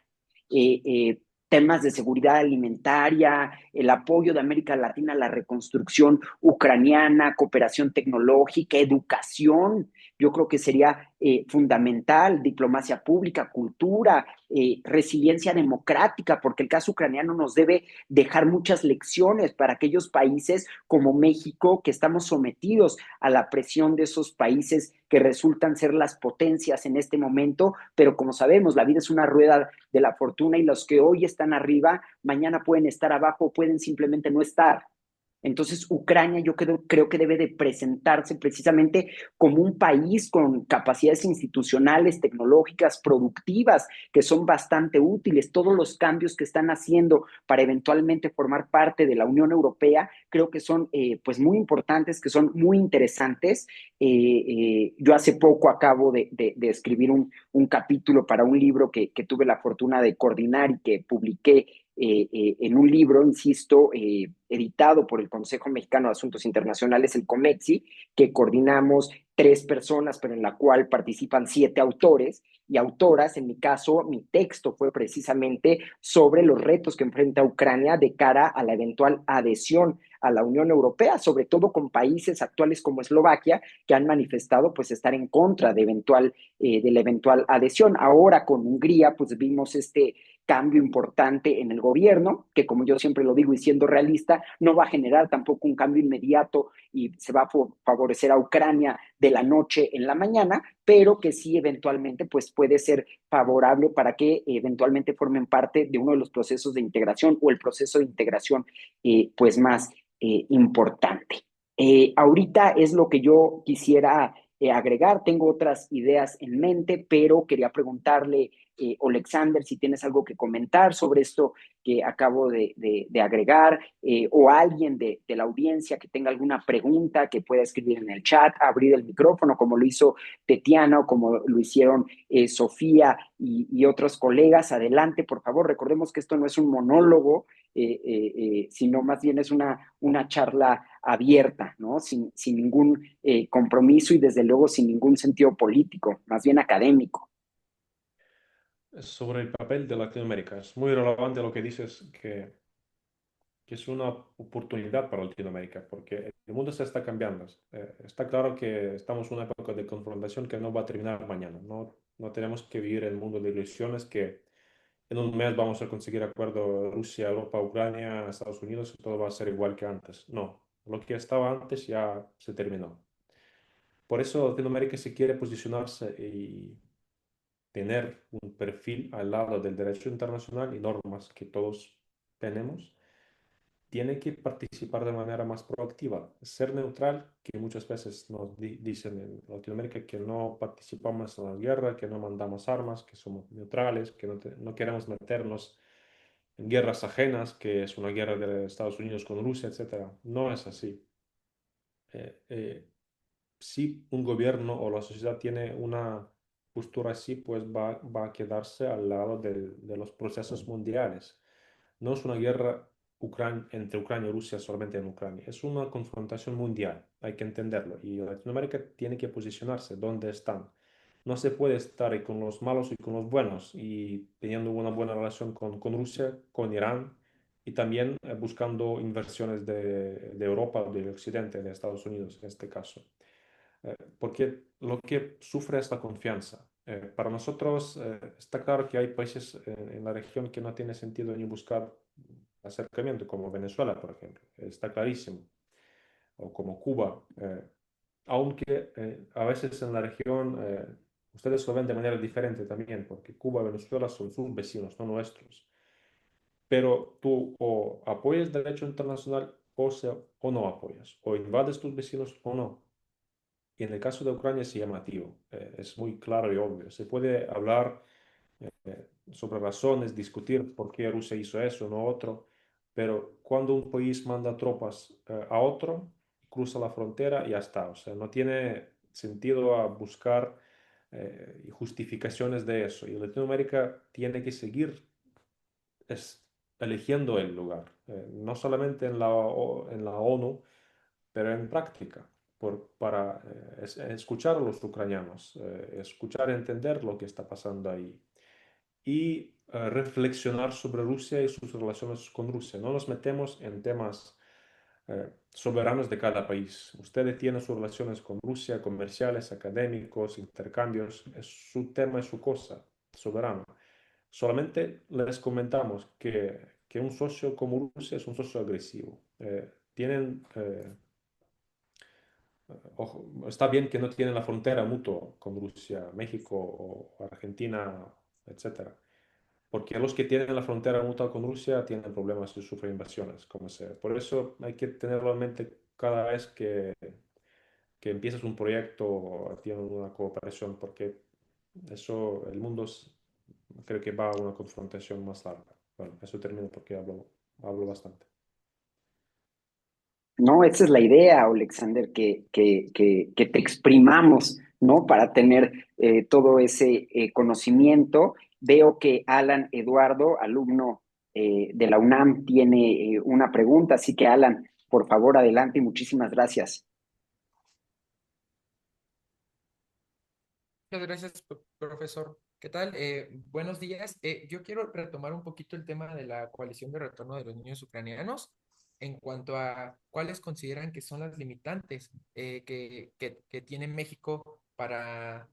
Eh, eh, Temas de seguridad alimentaria, el apoyo de América Latina a la reconstrucción ucraniana, cooperación tecnológica, educación, yo creo que sería fundamental, diplomacia pública, cultura, resiliencia democrática, porque el caso ucraniano nos debe dejar muchas lecciones para aquellos países como México, que estamos sometidos a la presión de esos países que resultan ser las potencias en este momento, pero como sabemos, la vida es una rueda de la fortuna y los que hoy están arriba, mañana pueden estar abajo, pueden simplemente no estar. Entonces, Ucrania yo creo que debe de presentarse precisamente como un país con capacidades institucionales, tecnológicas, productivas, que son bastante útiles. Todos los cambios que están haciendo para eventualmente formar parte de la Unión Europea, creo que son pues muy importantes, que son muy interesantes. Yo hace poco acabo de escribir un capítulo para un libro que tuve la fortuna de coordinar y que publiqué en un libro, insisto, editado por el Consejo Mexicano de Asuntos Internacionales, el COMEXI, que coordinamos 3 personas, pero en la cual participan 7 autores y autoras. En mi caso, mi texto fue precisamente sobre los retos que enfrenta Ucrania de cara a la eventual adhesión a la Unión Europea, sobre todo con países actuales como Eslovaquia, que han manifestado pues estar en contra de la eventual adhesión. Ahora con Hungría pues vimos este cambio importante en el gobierno, que como yo siempre lo digo y siendo realista, no va a generar tampoco un cambio inmediato y se va a favorecer a Ucrania de la noche en la mañana, pero que sí eventualmente pues puede ser favorable para que eventualmente formen parte de uno de los procesos de integración o el proceso de integración pues más importante. Ahorita es lo que yo quisiera agregar. Tengo otras ideas en mente, pero quería preguntarle, Alexander, si tienes algo que comentar sobre esto que acabo de agregar, o alguien de la audiencia que tenga alguna pregunta que pueda escribir en el chat, abrir el micrófono como lo hizo Tetiana o como lo hicieron Sofía y otros colegas. Adelante, por favor. Recordemos que esto no es un monólogo, sino más bien es una charla abierta, ¿no? Sin ningún compromiso y desde luego sin ningún sentido político, más bien académico. Sobre el papel de Latinoamérica, es muy relevante lo que dices, que es una oportunidad para Latinoamérica, porque el mundo se está cambiando. Está claro que estamos en una época de confrontación que no va a terminar mañana. No tenemos que vivir en el mundo de ilusiones que en un mes vamos a conseguir acuerdo Rusia, Europa, Ucrania, Estados Unidos y todo va a ser igual que antes. No, lo que estaba antes ya se terminó. Por eso Latinoamérica si quiere posicionarse y tener un perfil al lado del derecho internacional y normas que todos tenemos, tiene que participar de manera más proactiva. Ser neutral, que muchas veces nos dicen en Latinoamérica que no participamos en la guerra, que no mandamos armas, que somos neutrales, que no queremos meternos en guerras ajenas, que es una guerra de Estados Unidos con Rusia, etcétera. No es así. Eh, eh, si un gobierno o la sociedad tiene una postura así, pues va a quedarse al lado de los procesos mundiales. No es una guerra entre Ucrania y Rusia solamente en Ucrania, es una confrontación mundial, hay que entenderlo. Y Latinoamérica tiene que posicionarse donde están. No se puede estar ahí con los malos y con los buenos y teniendo una buena relación con Rusia, con Irán y también buscando inversiones de Europa, del Occidente, de Estados Unidos en este caso. Porque lo que sufre es la confianza. Para nosotros está claro que hay países en la región que no tiene sentido ni buscar acercamiento, como Venezuela, por ejemplo, está clarísimo, o como Cuba, aunque a veces en la región ustedes lo ven de manera diferente también, porque Cuba y Venezuela son sus vecinos, no nuestros. Pero tú o apoyas derecho internacional o no apoyas, o invades tus vecinos o no. Y en el caso de Ucrania es llamativo, es muy claro y obvio. Se puede hablar sobre razones, discutir por qué Rusia hizo eso, no otro, pero cuando un país manda tropas a otro, cruza la frontera y ya está. O sea, no tiene sentido a buscar justificaciones de eso. Y Latinoamérica tiene que seguir es, eligiendo el lugar, no solamente en en la ONU, pero en práctica, para escuchar a los ucranianos, escuchar, entender lo que está pasando ahí y reflexionar sobre Rusia y sus relaciones con Rusia. No nos metemos en temas soberanos de cada país. Ustedes tienen sus relaciones con Rusia, comerciales, académicos, intercambios, es su tema, es su cosa, soberano. Solamente les comentamos que un socio como Rusia es un socio agresivo. Tienen ojo, está bien que no tienen la frontera mutua con Rusia, México o Argentina, etcétera, porque los que tienen la frontera mutua con Rusia tienen problemas y sufren invasiones, como sea. Por eso hay que tenerlo en mente cada vez que empiezas un proyecto, tienes una cooperación, porque eso, el mundo creo que va a una confrontación más larga. Bueno, eso termino porque hablo bastante. No, esa es la idea, Alexander, que te exprimamos, ¿no? Para tener todo ese conocimiento. Veo que Alan Eduardo, alumno de la UNAM, tiene una pregunta, así que Alan, por favor, adelante y muchísimas gracias. Muchas gracias, profesor. ¿Qué tal? Buenos días. Yo quiero retomar un poquito el tema de la coalición de retorno de los niños ucranianos en cuanto a cuáles consideran que son las limitantes que tiene México para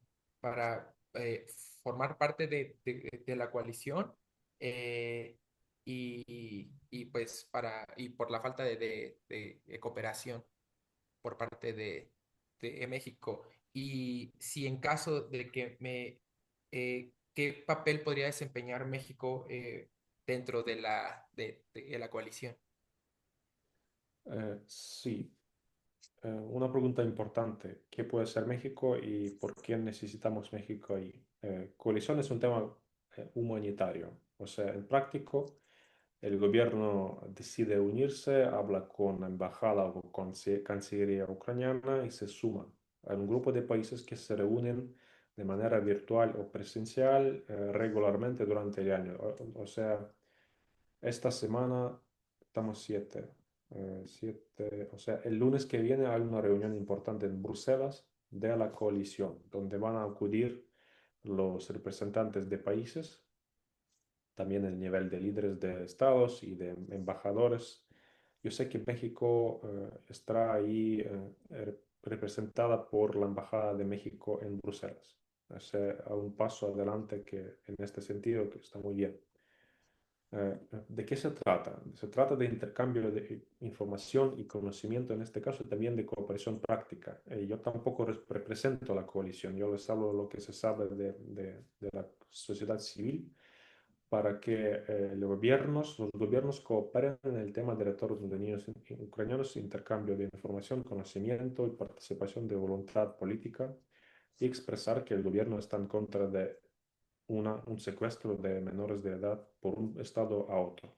formar parte de la coalición y por la falta de cooperación por parte de México. Y si en caso de que ¿qué papel podría desempeñar México dentro de la coalición? Sí, una pregunta importante. ¿Qué puede ser México y por qué necesitamos México ahí? Coalición es un tema humanitario. O sea, en práctico, el gobierno decide unirse, habla con la embajada o con Cancillería ucraniana y se suman a un grupo de países que se reúnen de manera virtual o presencial regularmente durante el año. O sea, esta semana estamos siete, o sea, el lunes que viene hay una reunión importante en Bruselas de la coalición, donde van a acudir los representantes de países, también el nivel de líderes de estados y de embajadores. Yo sé que México estará ahí representada por la Embajada de México en Bruselas. O sea, a un paso adelante que en este sentido que está muy bien. ¿De qué se trata? Se trata de intercambio de información y conocimiento, en este caso también de cooperación práctica. Yo tampoco represento la coalición, yo les hablo de lo que se sabe de la sociedad civil para que los gobiernos cooperen en el tema de retorno de niños ucranianos, intercambio de información, conocimiento y participación de voluntad política y expresar que el gobierno está en contra de un secuestro de menores de edad por un estado a otro.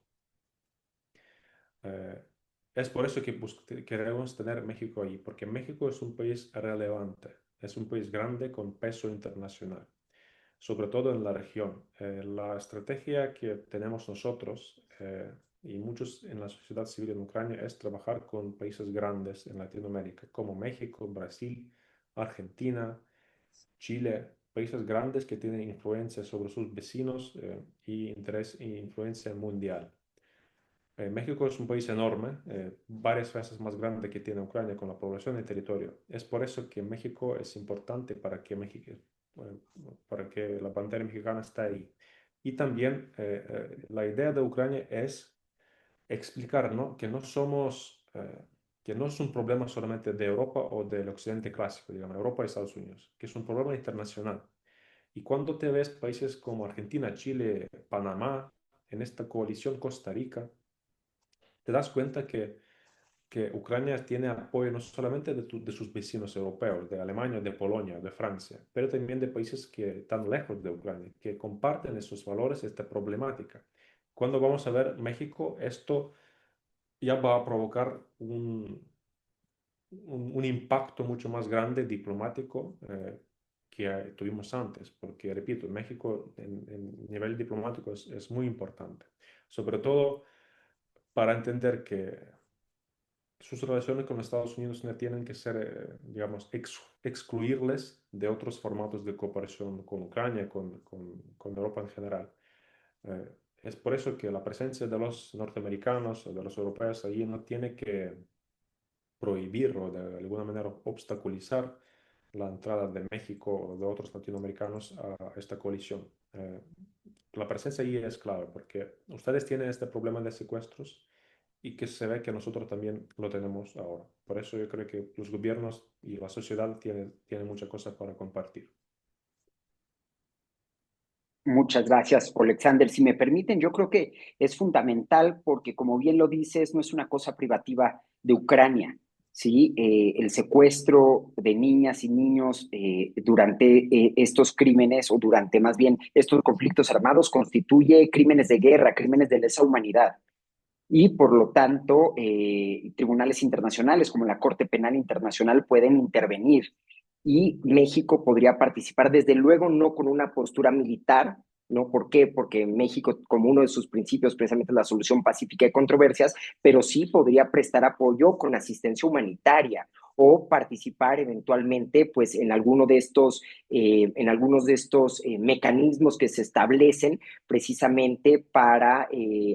Es por eso que queremos tener México ahí, porque México es un país relevante, es un país grande con peso internacional, sobre todo en la región. La estrategia que tenemos nosotros y muchos en la sociedad civil en Ucrania es trabajar con países grandes en Latinoamérica, como México, Brasil, Argentina, Chile, países grandes que tienen influencia sobre sus vecinos y interés e influencia mundial. México es un país enorme, varias veces más grande que tiene Ucrania con la población y territorio. Es por eso que México es importante para que la bandera mexicana esté ahí. Y también la idea de Ucrania es explicar, ¿no? Que no es un problema solamente de Europa o del occidente clásico, digamos, Europa y Estados Unidos, que es un problema internacional. Y cuando te ves países como Argentina, Chile, Panamá, en esta coalición Costa Rica, te das cuenta que Ucrania tiene apoyo no solamente de sus vecinos europeos, de Alemania, de Polonia, de Francia, pero también de países que están lejos de Ucrania, que comparten esos valores, esta problemática. Cuando vamos a ver México, esto ya va a provocar un impacto mucho más grande diplomático que tuvimos antes, porque, repito, México en nivel diplomático es muy importante, sobre todo para entender que sus relaciones con Estados Unidos no tienen que ser, digamos, excluirles de otros formatos de cooperación con Ucrania, con Europa en general. Es por eso que la presencia de los norteamericanos o de los europeos allí no tiene que prohibir o de alguna manera obstaculizar la entrada de México o de otros latinoamericanos a esta coalición. La presencia allí es clave porque ustedes tienen este problema de secuestros y que se ve que nosotros también lo tenemos ahora. Por eso yo creo que los gobiernos y la sociedad tienen muchas cosas para compartir. Muchas gracias, Alexander. Si me permiten, yo creo que es fundamental porque, como bien lo dices, no es una cosa privativa de Ucrania, ¿sí? El secuestro de niñas y niños durante estos crímenes o durante más bien estos conflictos armados constituye crímenes de guerra, crímenes de lesa humanidad. Y por lo tanto, tribunales internacionales como la Corte Penal Internacional pueden intervenir y México podría participar, desde luego no con una postura militar, ¿no? ¿Por qué? Porque México, como uno de sus principios, precisamente la solución pacífica de controversias, pero sí podría prestar apoyo con asistencia humanitaria o participar eventualmente pues en algunos de estos mecanismos que se establecen precisamente para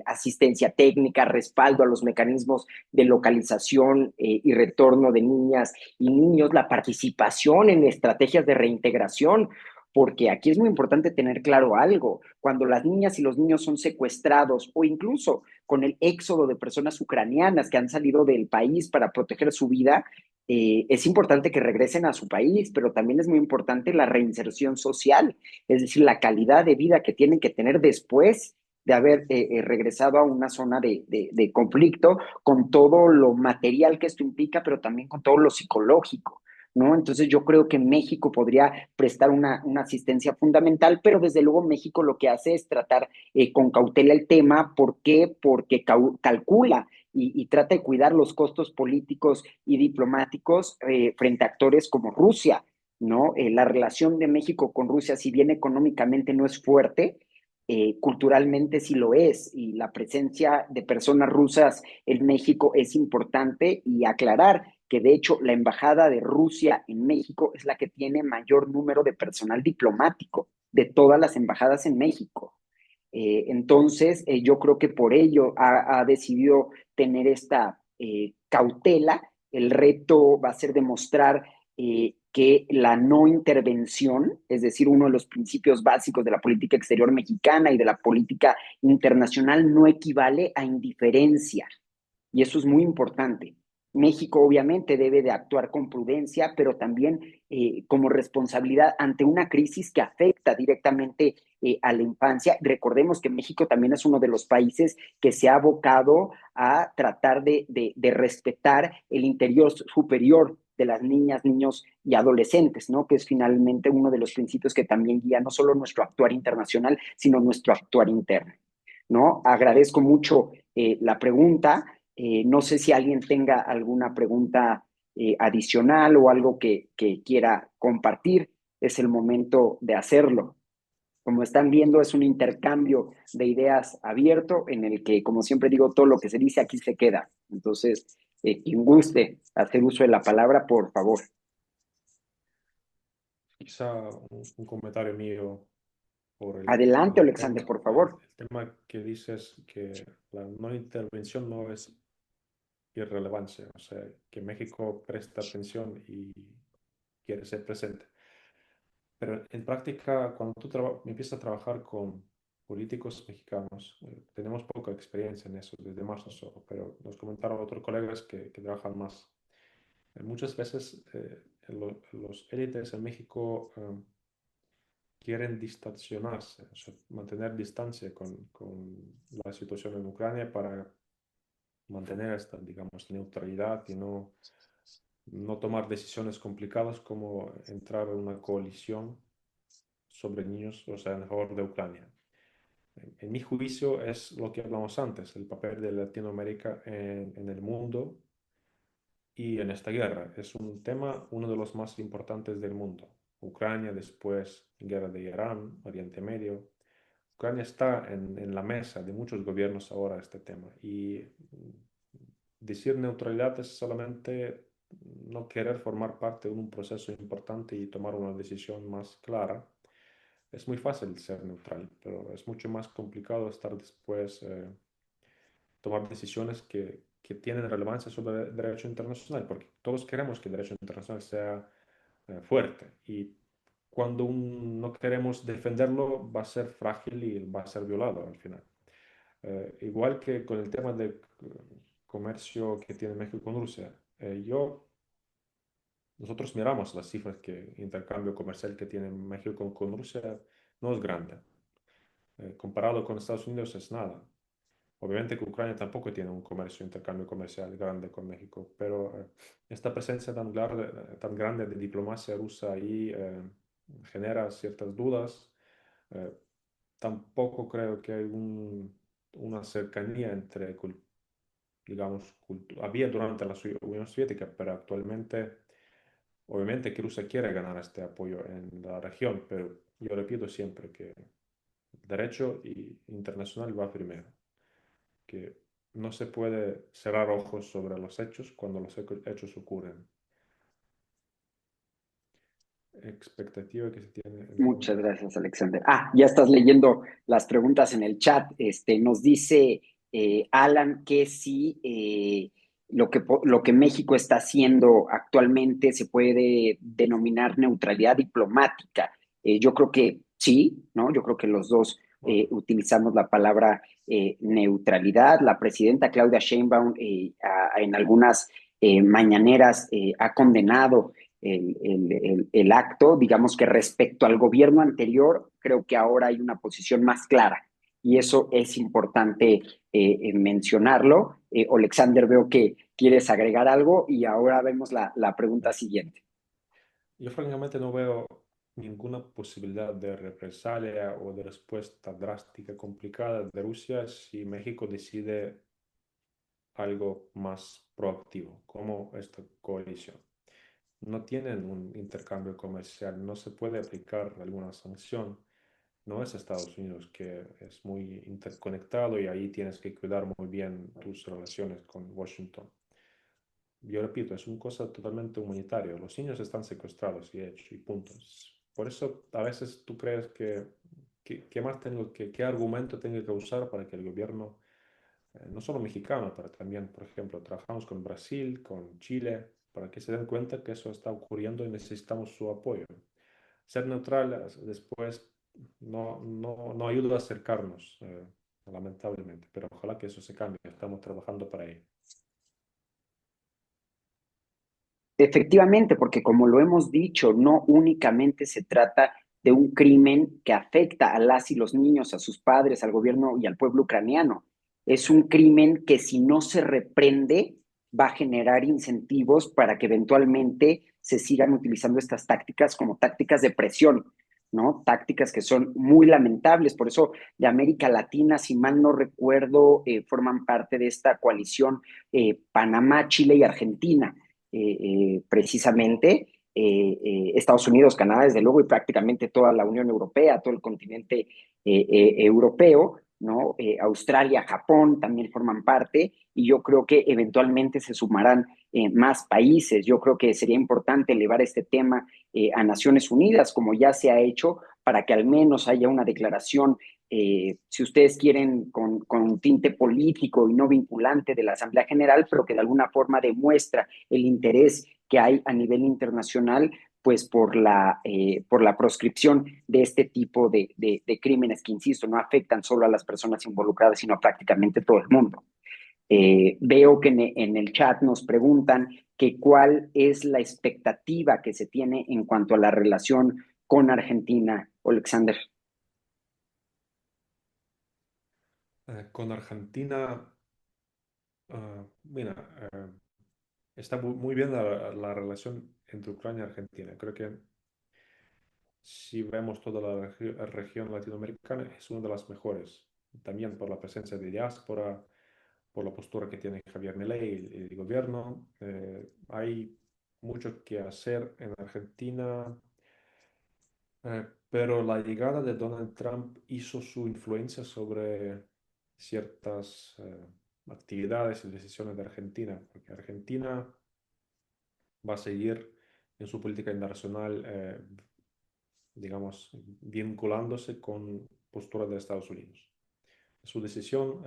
asistencia técnica, respaldo a los mecanismos de localización y retorno de niñas y niños, la participación en estrategias de reintegración, porque aquí es muy importante tener claro algo, cuando las niñas y los niños son secuestrados o incluso con el éxodo de personas ucranianas que han salido del país para proteger su vida, es importante que regresen a su país, pero también es muy importante la reinserción social, es decir, la calidad de vida que tienen que tener después de haber regresado a una zona de conflicto, con todo lo material que esto implica, pero también con todo lo psicológico, ¿no? Entonces yo creo que México podría prestar una asistencia fundamental, pero desde luego México lo que hace es tratar con cautela el tema. ¿Por qué? Porque calcula y trata de cuidar los costos políticos y diplomáticos frente a actores como Rusia, ¿no? La relación de México con Rusia, si bien económicamente no es fuerte, culturalmente sí lo es, y la presencia de personas rusas en México es importante, y aclarar que de hecho la embajada de Rusia en México es la que tiene mayor número de personal diplomático de todas las embajadas en México. Entonces, yo creo que por ello ha decidido tener esta cautela. El reto va a ser demostrar que la no intervención, es decir, uno de los principios básicos de la política exterior mexicana y de la política internacional, no equivale a indiferencia. Y eso es muy importante. México obviamente debe de actuar con prudencia, pero también como responsabilidad ante una crisis que afecta directamente a la infancia. Recordemos que México también es uno de los países que se ha abocado a tratar de respetar el interior superior de las niñas, niños y adolescentes, ¿no? Que es finalmente uno de los principios que también guía no solo nuestro actuar internacional, sino nuestro actuar interno, ¿no? Agradezco mucho la pregunta. No sé si alguien tenga alguna pregunta adicional o algo que quiera compartir. Es el momento de hacerlo. Como están viendo, es un intercambio de ideas abierto en el que, como siempre digo, todo lo que se dice aquí se queda. Entonces, quien guste hacer uso de la palabra, por favor. Quizá un comentario mío por Adelante, el Alexander, tema, por favor. el tema que dices que la no intervención no es irrelevancia, o sea, que México presta atención y quiere ser presente. Pero en práctica, cuando tú empiezas a trabajar con políticos mexicanos, tenemos poca experiencia en eso, desde marzo solo, pero nos comentaron otros colegas que trabajan más. Muchas veces los élites en México quieren distanciarse, o sea, mantener distancia con la situación en Ucrania para mantener esta, digamos, neutralidad y no tomar decisiones complicadas como entrar en una coalición sobre niños, o sea, en favor de Ucrania. En mi juicio es lo que hablamos antes, el papel de Latinoamérica en el mundo y en esta guerra. Es un tema, uno de los más importantes del mundo. Ucrania, después guerra de Irán, Oriente Medio. Ucrania está en la mesa de muchos gobiernos ahora este tema. Y decir neutralidad es solamente no querer formar parte de un proceso importante y tomar una decisión más clara. Es muy fácil ser neutral, pero es mucho más complicado estar después, tomar decisiones que tienen relevancia sobre el derecho internacional, porque todos queremos que el derecho internacional sea fuerte y cuando no queremos defenderlo va a ser frágil y va a ser violado al final. Igual que con el tema del comercio que tiene México con Rusia. Nosotros miramos las cifras que intercambio comercial que tiene México con Rusia, no es grande. Comparado con Estados Unidos es nada. Obviamente que Ucrania tampoco tiene un comercio, intercambio comercial grande con México, pero esta presencia tan grande de diplomacia rusa ahí genera ciertas dudas. Eh, Tampoco creo que hay una cercanía entre, digamos, había durante la Unión Soviética, pero actualmente, obviamente que Rusia quiere ganar este apoyo en la región, pero yo repito siempre que el derecho internacional va primero, que no se puede cerrar ojos sobre los hechos cuando los hechos ocurren. Expectativa que se tiene en Muchas cuanto a... gracias, Alexander. Ya estás leyendo las preguntas en el chat. Nos dice Alan que sí, lo que México está haciendo actualmente se puede denominar neutralidad diplomática. Yo creo que sí, ¿no? Yo creo que los dos Bueno, utilizamos la palabra neutralidad. La presidenta Claudia Sheinbaum en algunas mañaneras ha condenado el acto, digamos que respecto al gobierno anterior, creo que ahora hay una posición más clara y eso es importante mencionarlo. Alexander, veo que quieres agregar algo y ahora vemos la pregunta siguiente. yo francamente no veo ninguna posibilidad de represalia o de respuesta drástica complicada de Rusia si México decide algo más proactivo, como esta coalición. No tienen un intercambio comercial, no se puede aplicar alguna sanción. No es Estados Unidos, que es muy interconectado y ahí tienes que cuidar muy bien tus relaciones con Washington. Yo repito, es una cosa totalmente humanitaria. Los niños están secuestrados y hechos y puntos. Por eso a veces tú crees ¿qué más qué argumento tengo que usar para que el gobierno, no solo mexicano, pero también, por ejemplo, trabajamos con Brasil, con Chile, para que se den cuenta que eso está ocurriendo y necesitamos su apoyo. Ser neutral después no ayuda a acercarnos, lamentablemente, pero ojalá que eso se cambie. Estamos trabajando para ello. Efectivamente, porque como lo hemos dicho, no únicamente se trata de un crimen que afecta a las y los niños, a sus padres, al gobierno y al pueblo ucraniano. Es un crimen que si no se reprende va a generar incentivos para que eventualmente se sigan utilizando estas tácticas como tácticas de presión, ¿no? Tácticas que son muy lamentables. Por eso de América Latina, si mal no recuerdo, forman parte de esta coalición Panamá, Chile y Argentina precisamente Estados Unidos, Canadá, desde luego, y prácticamente toda la Unión Europea, todo el continente europeo, ¿no? Australia, Japón también forman parte, y yo creo que eventualmente se sumarán más países. Yo creo que sería importante elevar este tema a Naciones Unidas, como ya se ha hecho, para que al menos haya una declaración si ustedes quieren, con tinte político y no vinculante de la Asamblea General, pero que de alguna forma demuestra el interés que hay a nivel internacional, pues por la proscripción de este tipo de crímenes que, insisto, no afectan solo a las personas involucradas, sino a prácticamente todo el mundo. Veo que en el chat nos preguntan que cuál es la expectativa que se tiene en cuanto a la relación con Argentina, Alexander. Con Argentina, mira, está muy bien la relación entre Ucrania y Argentina. Creo que si vemos toda la región latinoamericana, es una de las mejores. También por la presencia de diáspora, por la postura que tiene Javier Milei, el gobierno. Hay mucho que hacer en Argentina, pero la llegada de Donald Trump hizo su influencia sobre ciertas actividades y decisiones de Argentina, porque Argentina va a seguir en su política internacional, digamos, vinculándose con posturas de Estados Unidos. Su decisión,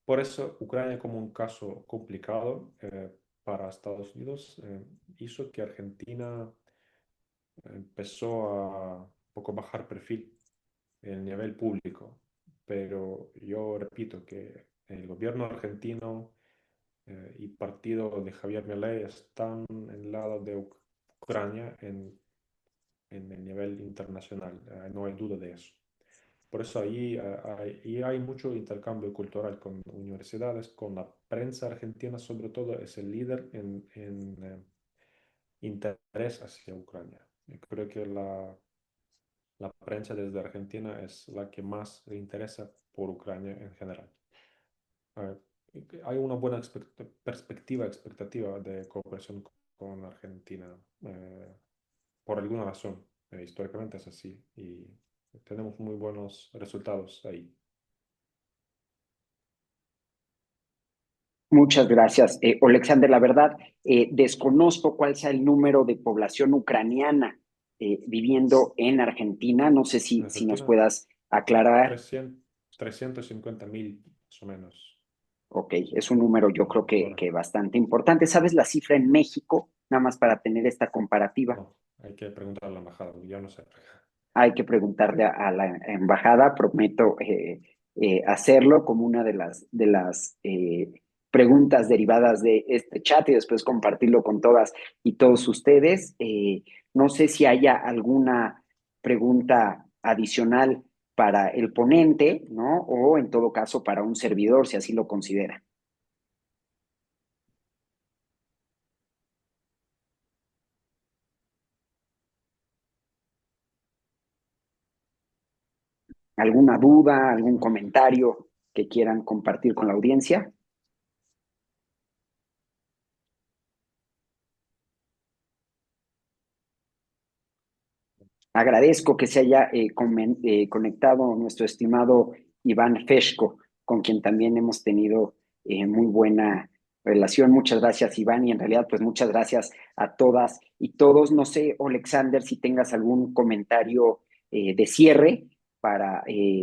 por eso Ucrania como un caso complicado para Estados Unidos, hizo que Argentina empezó a un poco bajar perfil en el nivel público. Pero yo repito que el gobierno argentino y partido de Javier Milei están en el lado de Ucrania en el nivel internacional, no hay duda de eso. Por eso hay mucho intercambio cultural con universidades, con la prensa argentina, sobre todo es el líder en interés hacia Ucrania. Y creo que la prensa desde Argentina es la que más le interesa por Ucrania en general. Eh, Hay una buena expectativa de cooperación con Argentina, por alguna razón. Históricamente es así y tenemos muy buenos resultados ahí. Muchas gracias, Alexander. La verdad, desconozco cuál sea el número de población ucraniana viviendo en Argentina. No sé En si nos Argentina, puedas aclarar. 350.000 más o menos. Ok, es un número yo creo Ahora, que bastante importante. ¿Sabes la cifra en México? Nada más para tener esta comparativa. no, hay que preguntar a la embajada, yo no sé. Hay que preguntarle a la embajada, prometo hacerlo como una de las preguntas derivadas de este chat y después compartirlo con todas y todos ustedes. No sé si haya alguna pregunta adicional para el ponente, ¿no? O en todo caso para un servidor, si así lo considera. ¿Alguna duda, algún comentario que quieran compartir con la audiencia? Agradezco que se haya conectado nuestro estimado Iván Feshko, con quien también hemos tenido muy buena relación. Muchas gracias, Iván, y en realidad, pues muchas gracias a todas y todos. No sé, Alexander, si tengas algún comentario de cierre para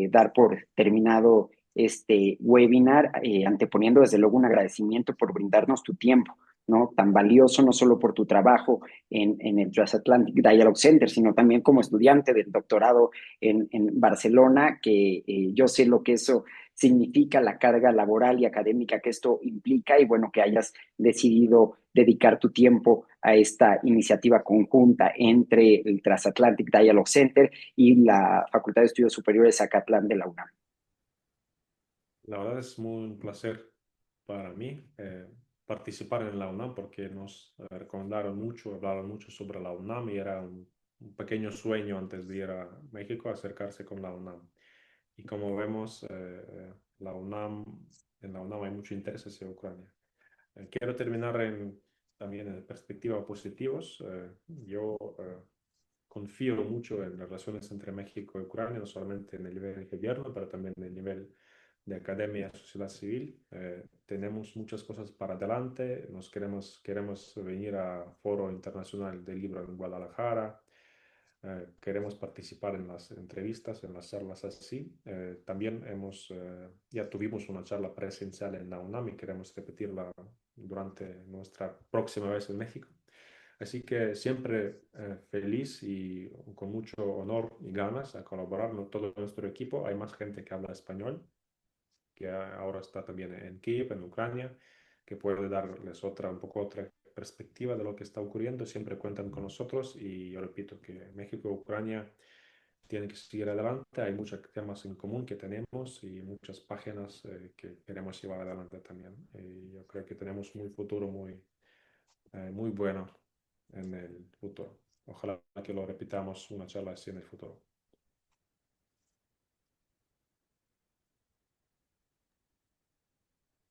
dar por terminado este webinar, anteponiendo desde luego un agradecimiento por brindarnos tu tiempo. ¿no? Tan valioso, no solo por tu trabajo en el Transatlantic Dialogue Center, sino también como estudiante del doctorado en Barcelona, que yo sé lo que eso significa, la carga laboral y académica que esto implica, y bueno, que hayas decidido dedicar tu tiempo a esta iniciativa conjunta entre el Transatlantic Dialogue Center y la Facultad de Estudios Superiores Zacatlán de la UNAM. La verdad es muy un placer para mí participar en la UNAM porque nos recomendaron mucho, hablaron mucho sobre la UNAM y era un pequeño sueño antes de ir a México acercarse con la UNAM. Y como vemos, la UNAM, en la UNAM hay mucho interés hacia Ucrania. Quiero terminar también en perspectiva positivos. Yo confío mucho en las relaciones entre México y Ucrania, no solamente en el nivel del gobierno, pero también en el nivel de academia, sociedad civil. Tenemos muchas cosas para adelante. Queremos venir a Foro Internacional del Libro en Guadalajara. Queremos participar en las entrevistas, en las charlas así. También ya tuvimos una charla presencial en la UNAM y queremos repetirla durante nuestra próxima vez en México. Así que siempre feliz y con mucho honor y ganas a colaborar con todo nuestro equipo. Hay más gente que habla español, que ahora está también en Kiev, en Ucrania, que puede darles un poco otra perspectiva de lo que está ocurriendo. Siempre cuentan con nosotros y yo repito que México y Ucrania tienen que seguir adelante. Hay muchos temas en común que tenemos y muchas páginas que queremos llevar adelante también. Y yo creo que tenemos un futuro muy bueno en el futuro. Ojalá que lo repitamos una charla así en el futuro.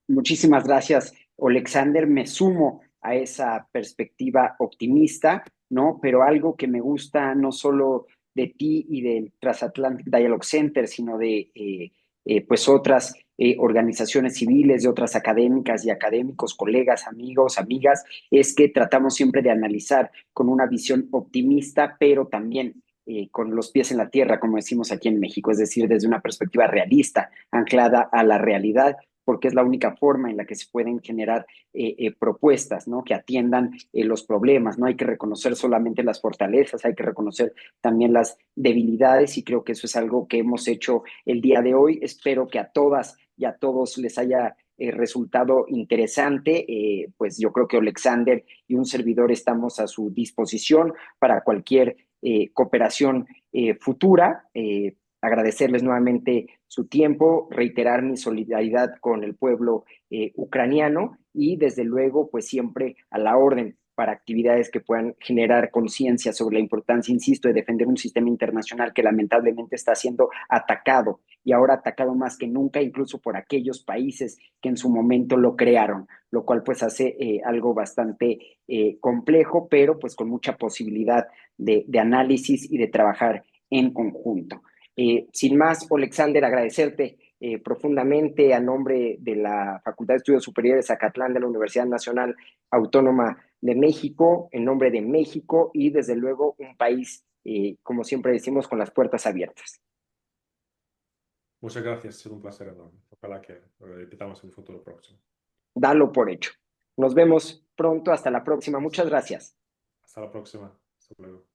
Muchísimas gracias, Alexander. Me sumo a esa perspectiva optimista, ¿no? Pero algo que me gusta no solo de ti y del Transatlantic Dialogue Center, sino de pues otras organizaciones civiles, de otras académicas y académicos, colegas, amigos, amigas, es que tratamos siempre de analizar con una visión optimista, pero también con los pies en la tierra, como decimos aquí en México, es decir, desde una perspectiva realista, anclada a la realidad, porque es la única forma en la que se pueden generar propuestas, ¿no? Que atiendan los problemas. No hay que reconocer solamente las fortalezas, hay que reconocer también las debilidades, y creo que eso es algo que hemos hecho el día de hoy. Espero que a todas y a todos les haya resultado interesante. Pues yo creo que Alexander y un servidor estamos a su disposición para cualquier cooperación futura. Agradecerles nuevamente su tiempo, reiterar mi solidaridad con el pueblo ucraniano y desde luego pues siempre a la orden para actividades que puedan generar conciencia sobre la importancia, insisto, de defender un sistema internacional que lamentablemente está siendo atacado y ahora atacado más que nunca, incluso por aquellos países que en su momento lo crearon, lo cual pues hace algo bastante complejo, pero pues con mucha posibilidad de análisis y de trabajar en conjunto. Sin más, Alexander, agradecerte profundamente a nombre de la Facultad de Estudios Superiores Zacatlán de la Universidad Nacional Autónoma de México, en nombre de México y desde luego un país, como siempre decimos, con las puertas abiertas. Muchas gracias, ha sido un placer enorme. Ojalá que lo repitamos en el futuro próximo. Dalo por hecho. Nos vemos pronto, hasta la próxima. Muchas gracias. Hasta la próxima. Hasta luego.